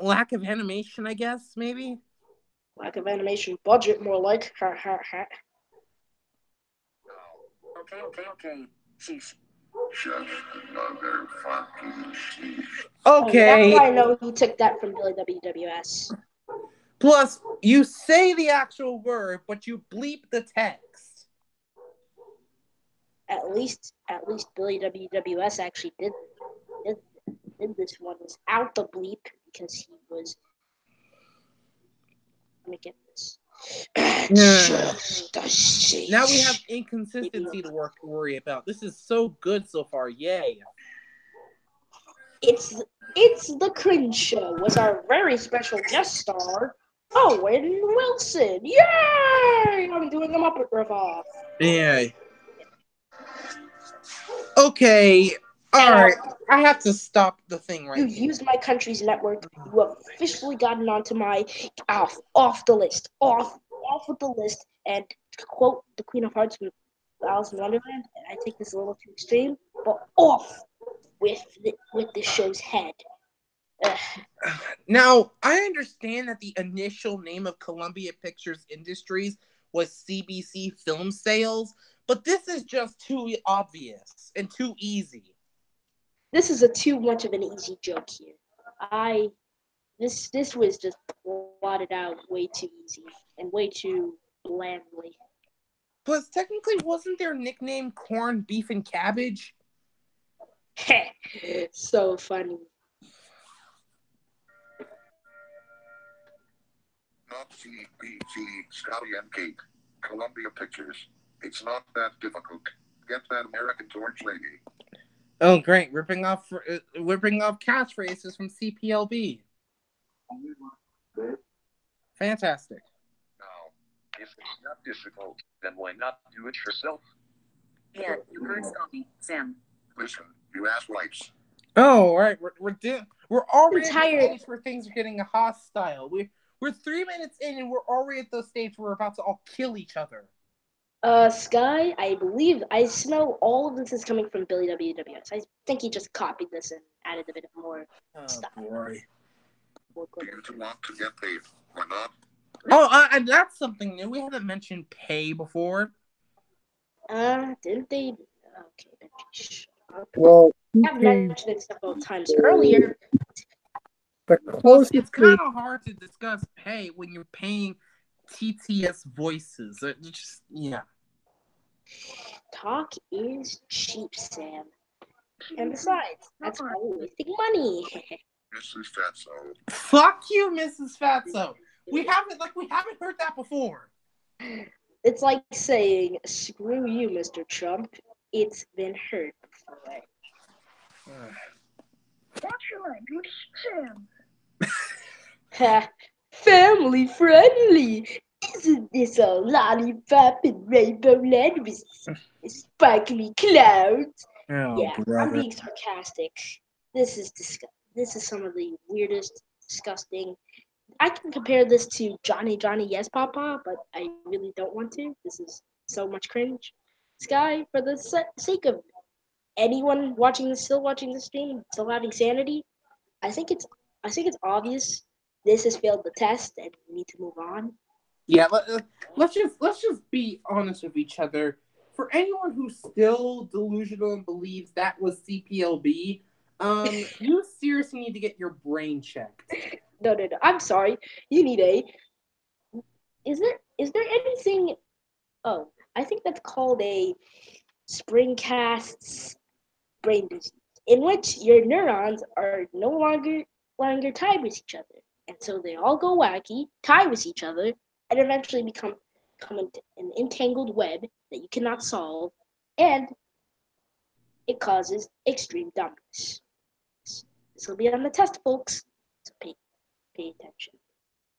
lack of animation, I guess, maybe? Lack of animation budget, more like. Ha ha ha. Okay. Sheesh. Just another fucking sheesh. Okay. Now I know he took that from Billy WWS. Plus, you say the actual word, but you bleep the text. At least Billy WWS actually did this one without the bleep because he was. Let me get this. Just a sheesh. Now we have inconsistency to worry about. This is so good so far. Yay. It's the Cringe Show with our very special guest star, Owen Wilson. Yay! I'm doing a Muppet riff-off. Yeah. Okay. Alright. I have to stop the thing right You here. used my country's network. You have officially gotten onto my off the list. Off with the list. And to quote the Queen of Hearts from Alice in Wonderland, and I take this a little too extreme, but off with the show's head. Now, I understand that the initial name of Columbia Pictures Industries was CBC Film Sales, but this is just too obvious and too easy. This is a too much of an easy joke here. This was just plotted out way too easy and way too blandly. Plus, technically, wasn't their nickname Corn, Beef, and Cabbage? So funny. Not CBC, Scotty and Kate. Columbia Pictures. It's not that difficult. Get that American Torch lady. Oh, great! Ripping off catchphrases from CPLB. Fantastic. Now, If it's not difficult, then why not do it yourself? Yeah, you heard Scotty, Sam. listen, you asswipes. Oh, all right. We're already at the Tired. stage where things are getting hostile. We're 3 minutes in, and we're already at the stage where we're about to all kill each other. Sky, I believe I smell all of this is coming from Billy WWS. I think he just copied this and added a bit of more stuff. Boy. Do you want to get paid or not? Oh, and that's something new. We haven't mentioned pay before. Didn't they? Okay, shut up. Well, I've mentioned it several times earlier. the Plus, closest it's kind of hard to discuss pay when you're paying TTS voices. Yeah. Talk is cheap, Sam. And besides, that's probably wasting money. Mrs. Fatso. Fuck you, Mrs. Fatso. We haven't heard that before. It's like saying, screw you, Mr. Trump. It's been heard before. Watch your language, Sam. Ha! Family friendly! Isn't this a lollipop and rainbow land with sparkly clouds? Oh, Yeah, brother. I'm being sarcastic. This is some of the weirdest, disgusting. I can compare this to Johnny Yes Papa, but I really don't want to. This is so much cringe. Sky, for the sake of anyone still watching the stream, still having sanity, I think it's obvious this has failed the test and we need to move on. Yeah, let's just be honest with each other. For anyone who's still delusional and believes that was CPLB, you seriously need to get your brain checked. No. I'm sorry. You need a. Is there anything? Oh, I think that's called a Springcast's brain disease, in which your neurons are no longer tied with each other, and so they all go wacky, tie with each other, and eventually become an entangled web that you cannot solve, and it causes extreme dumbness. This will be on the test, folks. So pay attention.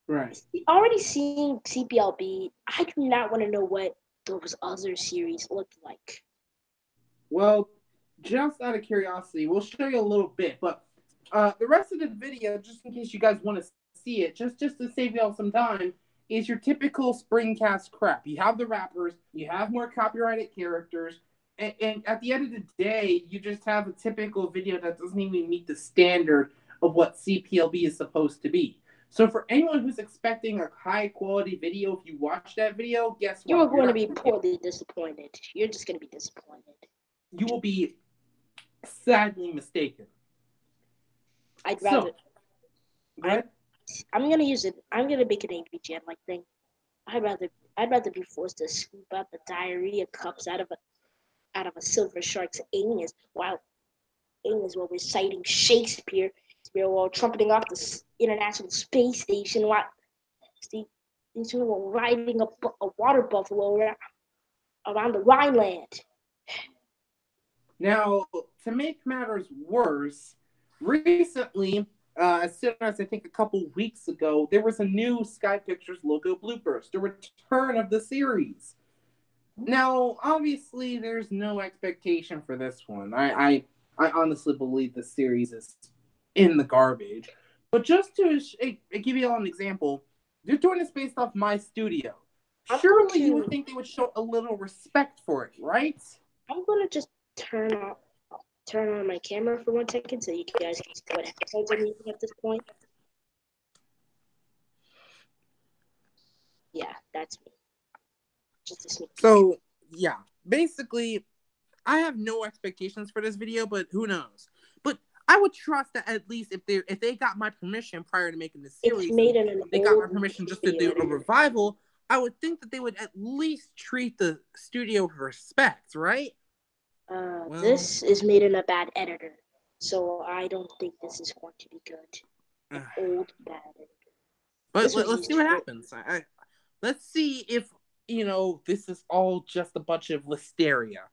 Right. Already seeing CPLB, I do not want to know what those other series looked like. Well, just out of curiosity, we'll show you a little bit, but the rest of the video, just in case you guys want to see it, just to save y'all some time, is your typical Springcast crap. You have the rappers, you have more copyrighted characters, and at the end of the day, you just have a typical video that doesn't even meet the standard of what CPLB is supposed to be. So for anyone who's expecting a high quality video, if you watch that video, guess what? You're going to be poorly disappointed. You're just going to be disappointed. You will be sadly mistaken. I'd rather. What? I'm gonna use it. I'm gonna make an angry jam like thing. I'd rather be forced to scoop up the diarrhea cups out of a silver shark's anus while reciting Shakespeare while trumpeting off the International Space Station while riding a water buffalo around the Rhineland. Now, to make matters worse, recently, as soon as I think a couple weeks ago, there was a new Sky Pictures logo bloopers, the return of the series. Now, obviously, there's no expectation for this one. I honestly believe the series is in the garbage. But just to give you all an example, they're doing this based off my studio. Surely you would think they would show a little respect for it, right? I'm gonna just turn on my camera for 1 second so you guys can see what episodes I'm using at this point. Yeah, that's me. Just a sneak peek. So, yeah. Basically, I have no expectations for this video, but who knows? But I would trust that at least if they got my permission prior to making the series, they got my permission just to do a revival, I would think that they would at least treat the studio with respect, right? This is made in a bad editor, so I don't think this is going to be good. An old bad editor. But let's see what happens. Let's see if, this is all just a bunch of listeria.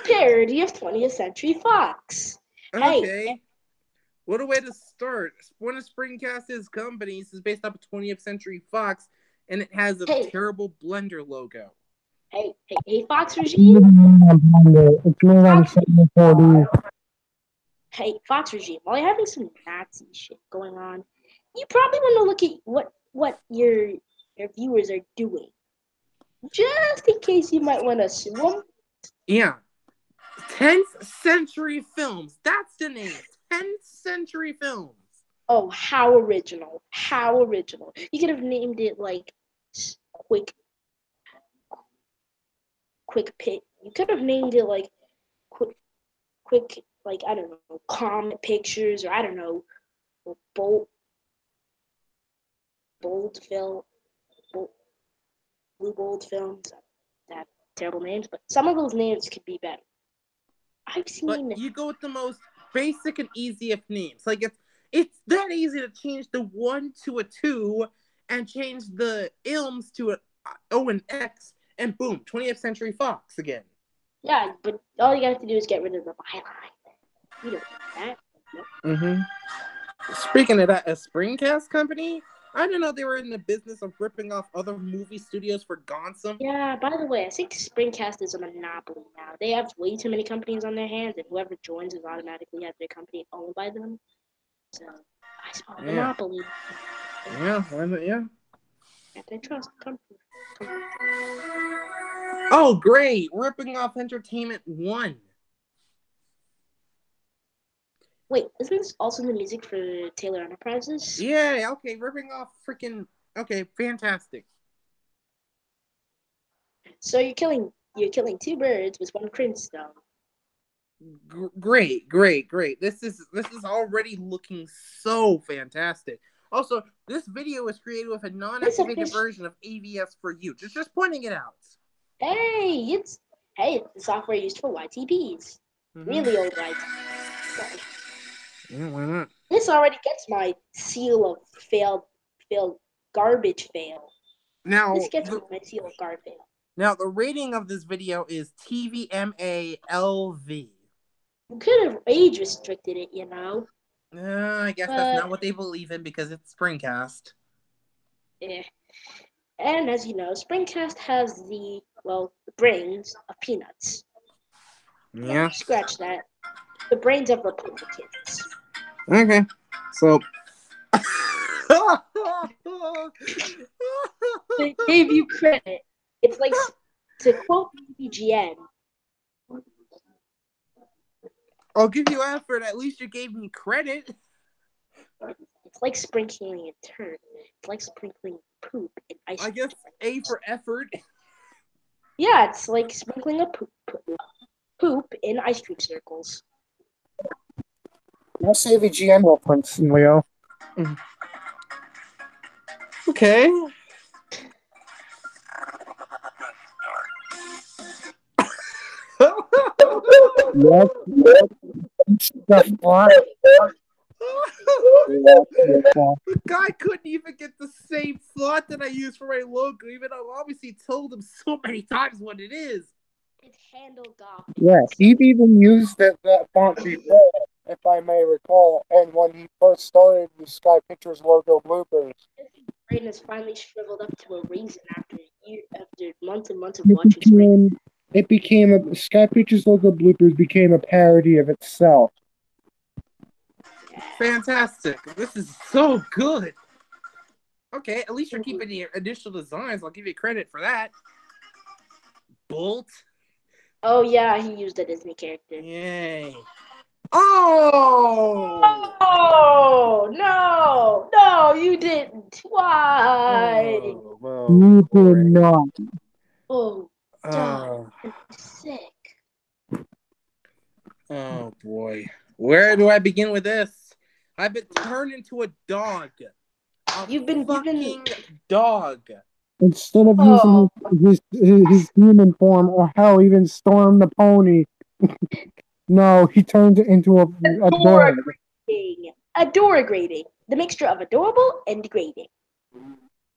Parody of 20th Century Fox. Okay. Hey. What a way to start. One of Springcast's companies is based off of 20th Century Fox, and it has a terrible Blender logo. Hey, Fox Regime. Hey, Fox Regime. While you're having some Nazi shit going on, you probably want to look at what your viewers are doing, just in case you might want to sue them. Yeah. 10th Century Films. That's the name. 10th Century Films. Oh, how original. How original. You could have named it like Quick Pick. You could have named it like Quick, like, I don't know, Comet Pictures, or I don't know, Bold Film, Blue Bold Films. That terrible names, but some of those names could be better. But you go with the most basic and easiest names. Like it's that easy to change the 1 to a 2 and change the Ilms to an O and X, and boom, 20th Century Fox again. Yeah, but all you have to do is get rid of the byline. You don't need that. Nope. Mm-hmm. Speaking of that, a Springcast company? I didn't know they were in the business of ripping off other movie studios for Gonsom. Yeah, by the way, I think Springcast is a monopoly now. They have way too many companies on their hands, and whoever joins is automatically has their company owned by them. So, I smell a monopoly. Yeah, yeah. Antitrust company. Oh, great! Ripping off Entertainment One. Wait, isn't this also the music for Taylor Enterprises? Yeah, okay, ripping off freaking... Okay, fantastic. So you're killing 2 birds with 1 crimstone. Great. This is already looking so fantastic. Also, this video is created with a non-activated version of AVS for you. Just pointing it out. Hey, it's the software used for YTPs. Mm-hmm. Really old YTPs. Yeah, why not? This already gets my seal of failed garbage fail. Now, this gets my seal of garbage fail. Now, the rating of this video is TVMA LV. You could have age restricted it, you know. I guess that's not what they believe in because it's Springcast. Yeah. And as you know, Springcast has the brains of Peanuts. Yeah. Scratch that. The brains of Republicans. Okay. So. They gave you credit. It's like, to quote BGN, I'll give you effort. At least you gave me credit. it's like sprinkling a turd. It's like sprinkling poop in ice cream. I guess A for effort. Yeah, it's like sprinkling a poop in ice cream circles. I'll say the GN reference, Leo. Okay. Yes. The font. The guy couldn't even get the same font that I use for my logo, even though I've obviously told him so many times what it is. It's handle Gothic. Yeah, he even used that font before, if I may recall, and when he first started the Sky Pictures logo bloopers. His brain has finally shriveled up to a raisin after months and months of watching It became Sky Pictures logo bloopers became a parody of itself. Fantastic. This is so good. Okay, at least you're keeping the initial designs. I'll give you credit for that. Bolt. Oh, yeah, he used a Disney character. Yay. Oh! Oh, no, you didn't. Why? Oh, well, You did not. Oh, God, I'm sick. Oh, boy. Where do I begin with this? I've been turned into a dog. You've been dog. Instead of using his human form, or hell, even Storm the pony, no, he turned into a dog. Adoragrating. The mixture of adorable and degrading.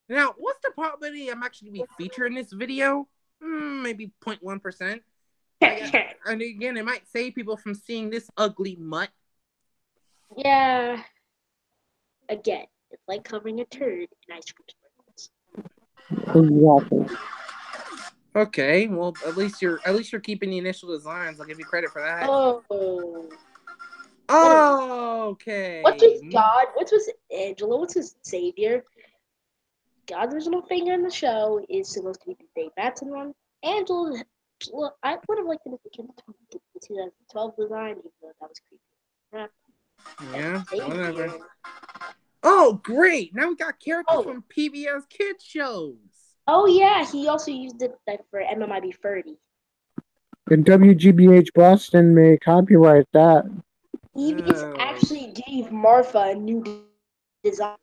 Now, what's the probability I'm actually going to be featured in this video? Maybe 0.1%. And again, it might save people from seeing this ugly mutt. Yeah. Again, it's like covering a turd in ice cream sprinkles. Exactly. Okay, well, at least you're keeping the initial designs. I'll give you credit for that. Okay. What's his God? What's his Angela? What's his savior? God's original finger in the show is supposed to be the Dave Batson one. Angela, I would have liked it if it came to the 2012 design, even though that was creepy. Yeah, whatever. Oh, great! Now we got characters from PBS kids shows. Oh, yeah, he also used it for MMIB 30. And WGBH Boston may copyright that. PBS actually gave Martha a new design.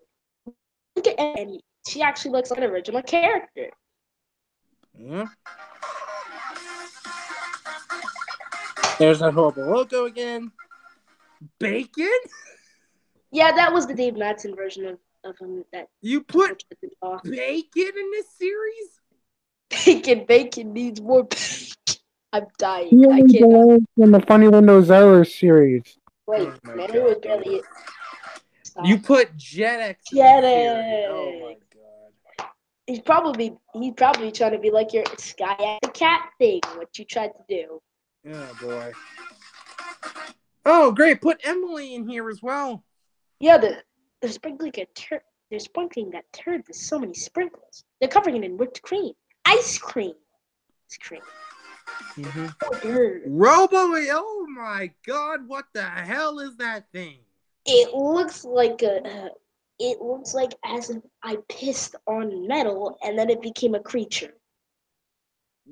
And she actually looks like an original character. Yeah. There's that horrible logo again. Bacon? Yeah, that was the Dave Madsen version of him. That you put bacon in this series? Bacon needs more bacon. I'm dying. He I only can't. belongs in the Funny Windows Error series. Wait, Mary was barely. You put JetX. JetX. Oh my god. He's probably trying to be like your Sky at the Cat thing, what you tried to do. Oh boy. Oh great, put Emily in here as well. Yeah, they're sprinkling They're sprinkling that turd with so many sprinkles. They're covering it in whipped cream, ice cream. Ice cream. Robo. Oh my god! What the hell is that thing? It looks like as if I pissed on metal and then it became a creature.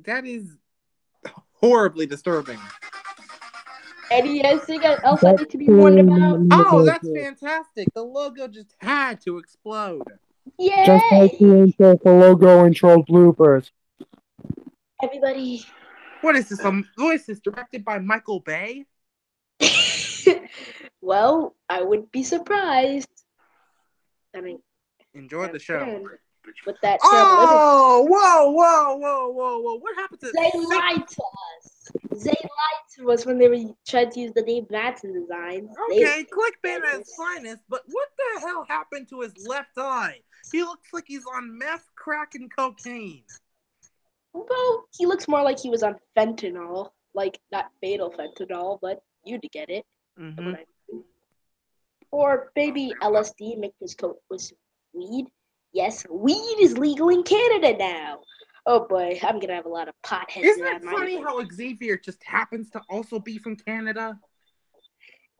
That is horribly disturbing. Anything else I need to be warned about? Oh, that's fantastic. The logo just had to explode. Yay! Just like the intro for logo intro bloopers. Everybody. What is this? What is this? Directed by Michael Bay? Well, I wouldn't be surprised. I mean, enjoy the show. With that whoa! What happened to They lied to us. They lied to us when they tried to use the Dave Madsen designs. Okay, clickbait at its finest, but what the hell happened to his left eye? He looks like he's on meth, crack, and cocaine. Well, he looks more like he was on fentanyl. Like, not fatal fentanyl, but you'd get it. Or maybe LSD, make his coat with weed. Yes, weed is legal in Canada now. Oh boy, I'm gonna have a lot of potheads Isn't around it my funny neighborhood. how Xavier just happens to also be from Canada?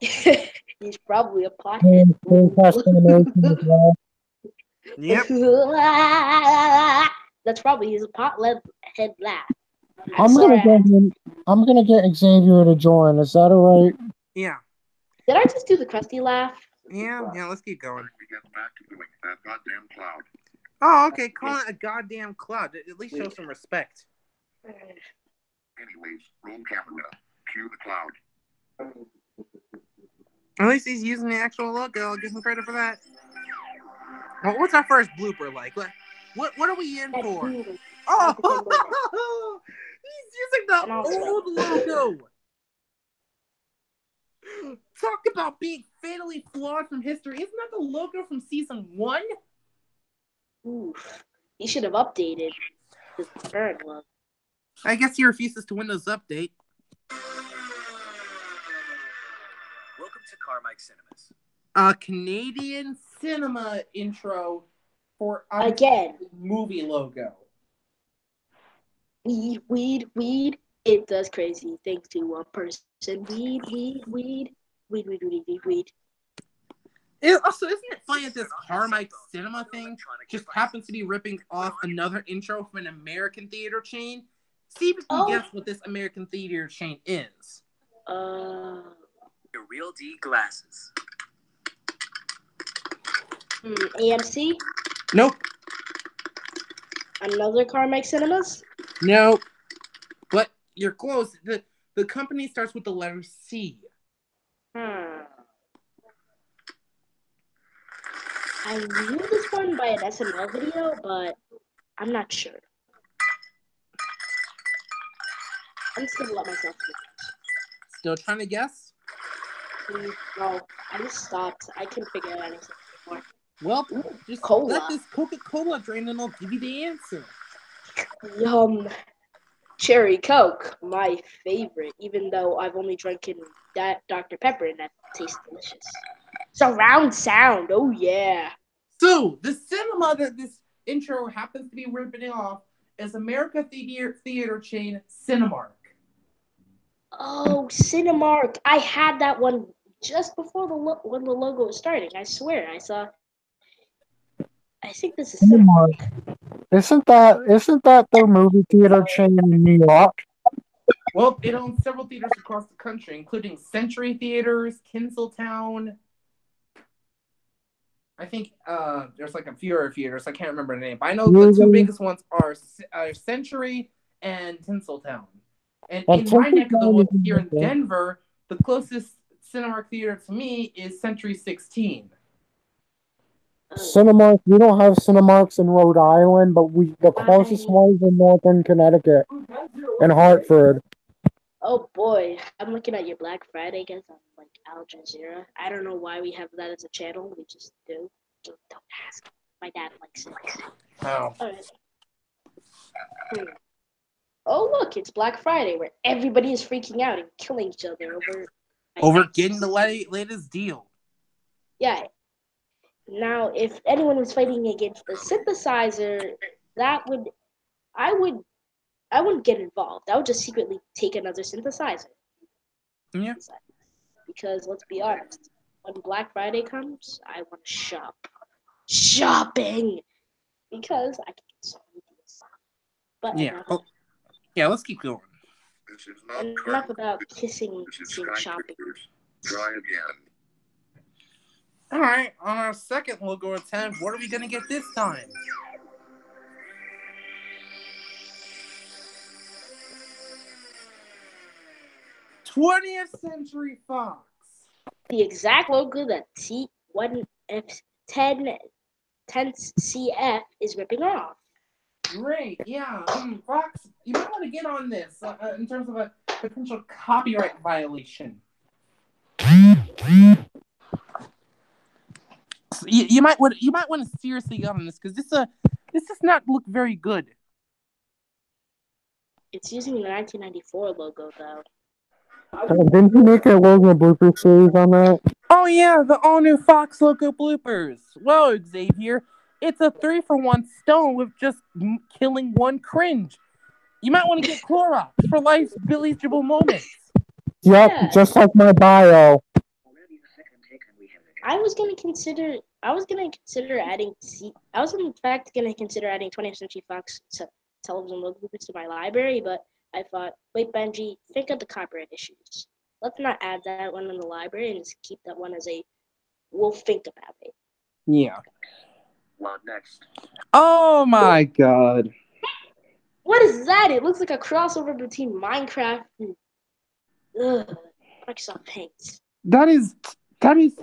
He's probably a pothead. And Fantastic American as well. Yep. That's probably his head laugh. I'm I'm gonna sorry. get him. I'm gonna get Xavier to join. Is that all right? Yeah. Did I just do the crusty laugh? Yeah, let's keep going. We get back to doing that goddamn cloud. Oh, okay, call it a goddamn cloud. At least show some respect. Anyways, roll camera. Cue the cloud. At least he's using the actual logo. I'll give him credit for that. Well, what's our first blooper like? What are we in for? Oh, he's using the old logo. Talk about being fatally flawed from history. Isn't that the logo from season 1? Oof. He should have updated his current look. I guess he refuses to Windows Update. Welcome to Carmike Cinemas. A Canadian cinema intro for Again. Movie logo. Weed. It does crazy things to one person. Weed. Also, isn't it funny that this Carmike Cinema thing just happens to be ripping off another intro from an American theater chain? See if you can guess what this American theater chain is. Your Real D glasses. AMC? Nope. Another Carmike Cinemas? Nope. But you're close. The company starts with the letter C. I knew this one by an SNL video, but I'm not sure. I'm just gonna let myself do it. Still trying to guess? No, I just stopped. I couldn't figure out anything anymore. Well, just Cola. let this Coca-Cola drain and I'll give you the answer. Yum. Cherry Coke, my favorite, even though I've only drinking that Dr. Pepper and that tastes delicious. Surround sound, oh yeah. So, the cinema that this intro happens to be ripping off is America theater chain Cinemark. Oh, Cinemark. I had that one just before when the logo was starting. I swear, I think this is Cinemark. Isn't that the movie theater chain in New York? Well, it owns several theaters across the country, including Century Theaters, Tinseltown. I think there's like a few other theaters. I can't remember the name. But I know the two biggest ones are Century and Tinseltown. And in my neck of the woods here in Denver, the closest Cinemark theater to me is Century 16. Cinemark. We don't have Cinemarks in Rhode Island, but the closest one is in Northern Connecticut, in Hartford. Oh boy, I'm looking at your Black Friday guys on like Al Jazeera. I don't know why we have that as a channel. We just do. Don't ask. My dad likes it. Oh. Alright. Oh look, it's Black Friday where everybody is freaking out and killing each other over getting the latest deal. Yeah. Now, if anyone was fighting against the synthesizer, I wouldn't get involved. I would just secretly take another synthesizer. Yeah. Because let's be honest, when Black Friday comes, I want to shop. Shopping! Because I can get so many deals. But yeah, let's keep going. This is not enough about kissing and shopping. Try again. Alright, on our second logo attempt, what are we gonna get this time? "20th Century Fox." The exact logo that T1F10CF is ripping off. Great, yeah. Fox, you might want to get on this in terms of a potential copyright violation. You might want to seriously get on this because this does not look very good. It's using the 1994 logo though. Didn't you make a logo blooper series on that? Oh yeah, the all new Fox logo bloopers. Well, Xavier, It's a 3-for-1 stone with just killing one cringe. You might want to get Clorox for life's believable moments. Yep, Yeah. just like my bio. I was in fact gonna consider adding 20th Century Fox television logo to my library, but I thought, wait, Benji, think of the copyright issues. Let's not add that one in the library and just keep that one as a we'll think about it. Yeah. What next? Oh my god. What is that? It looks like a crossover between Minecraft and Microsoft Paint. That is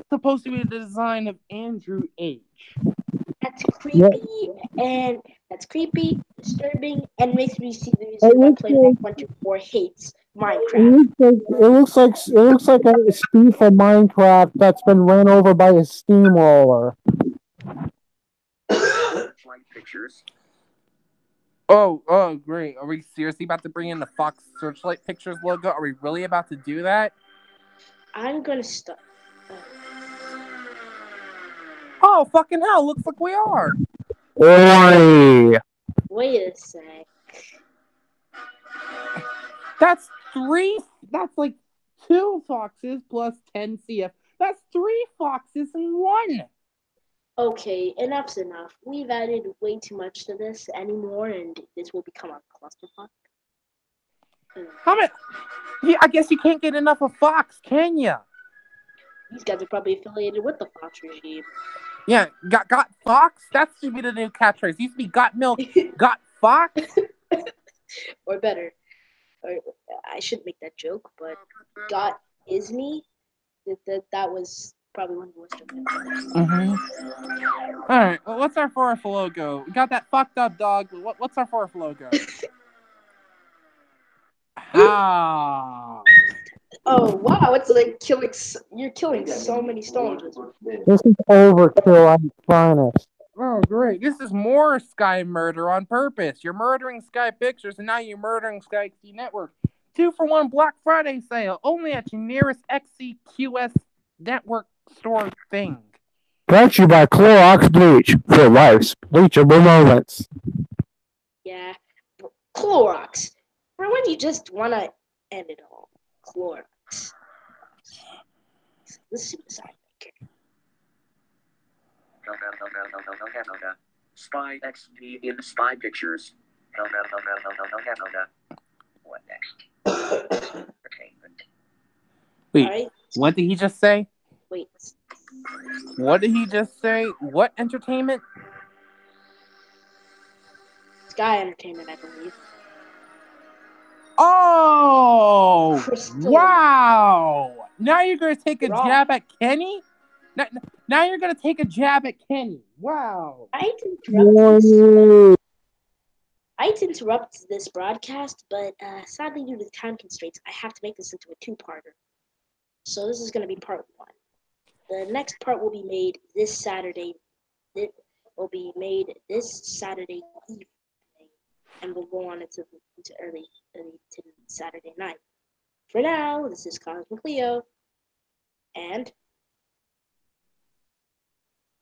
supposed to be the design of Andrew H. That's creepy, disturbing, and makes me see the reason why Player 124 hates Minecraft. It looks like a Steve from Minecraft that's been run over by a steamroller. Flight pictures. Oh, great. Are we seriously about to bring in the Fox Searchlight Pictures logo? Are we really about to do that? I'm gonna stop. Oh, fucking hell. Looks like we are. Oi! Wait a sec. That's like 2 foxes plus 10 CF. That's 3 foxes in 1. Okay, enough's enough. We've added way too much to this anymore, and this will become a clusterfuck. How many? Yeah, I guess you can't get enough of Fox, can you? These guys are probably affiliated with the Fox regime. Yeah, got Fox? That should be the new catchphrase. It used to be got milk, got Fox? Or better. Or, I shouldn't make that joke, but got is me? That was probably one of the worst jokes. Mm-hmm. Alright, well, what's our fourth logo? We got that fucked up dog. What's our fourth logo? How? Oh wow! It's like you're killing so many stones. This is overkill at its finest. Oh, great. This is more Sky murder on purpose. You're murdering Sky Pictures, and now you're murdering Sky XD Network. 2-for-1 Black Friday sale, only at your nearest XCQS network store thing. Brought to you by Clorox Bleach for life's bleachable moments. Yeah, Clorox. For when you just want to end it all. Clorox. The suicide maker. Spy XD in Spy Pictures. What next? Entertainment. Wait, Right? what did he just say? Wait. What did he just say? What entertainment? Sky Entertainment, I believe. Oh! Crystal. Wow! Now you're going to take a Wrong. jab at Kenny? Now you're going to take a jab at Kenny. Wow. I hate to interrupt this broadcast, but sadly due to time constraints, I have to make this into a 2-parter. So this is going to be part 1. The next part will be made this Saturday. It will be made this Saturday evening, and we'll go on into early to Saturday night. For now, this is Cosmic Leo, and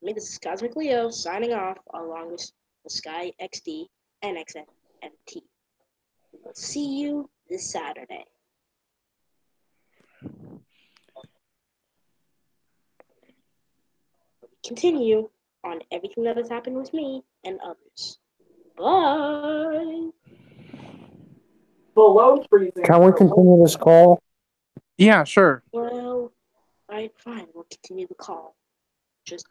this is Cosmic Leo signing off along with the Sky XD and XNT. We'll see you this Saturday. Continue on everything that has happened with me and others. Bye. Can we continue this call? Yeah, sure. Well, alright, fine. We'll continue the call. Just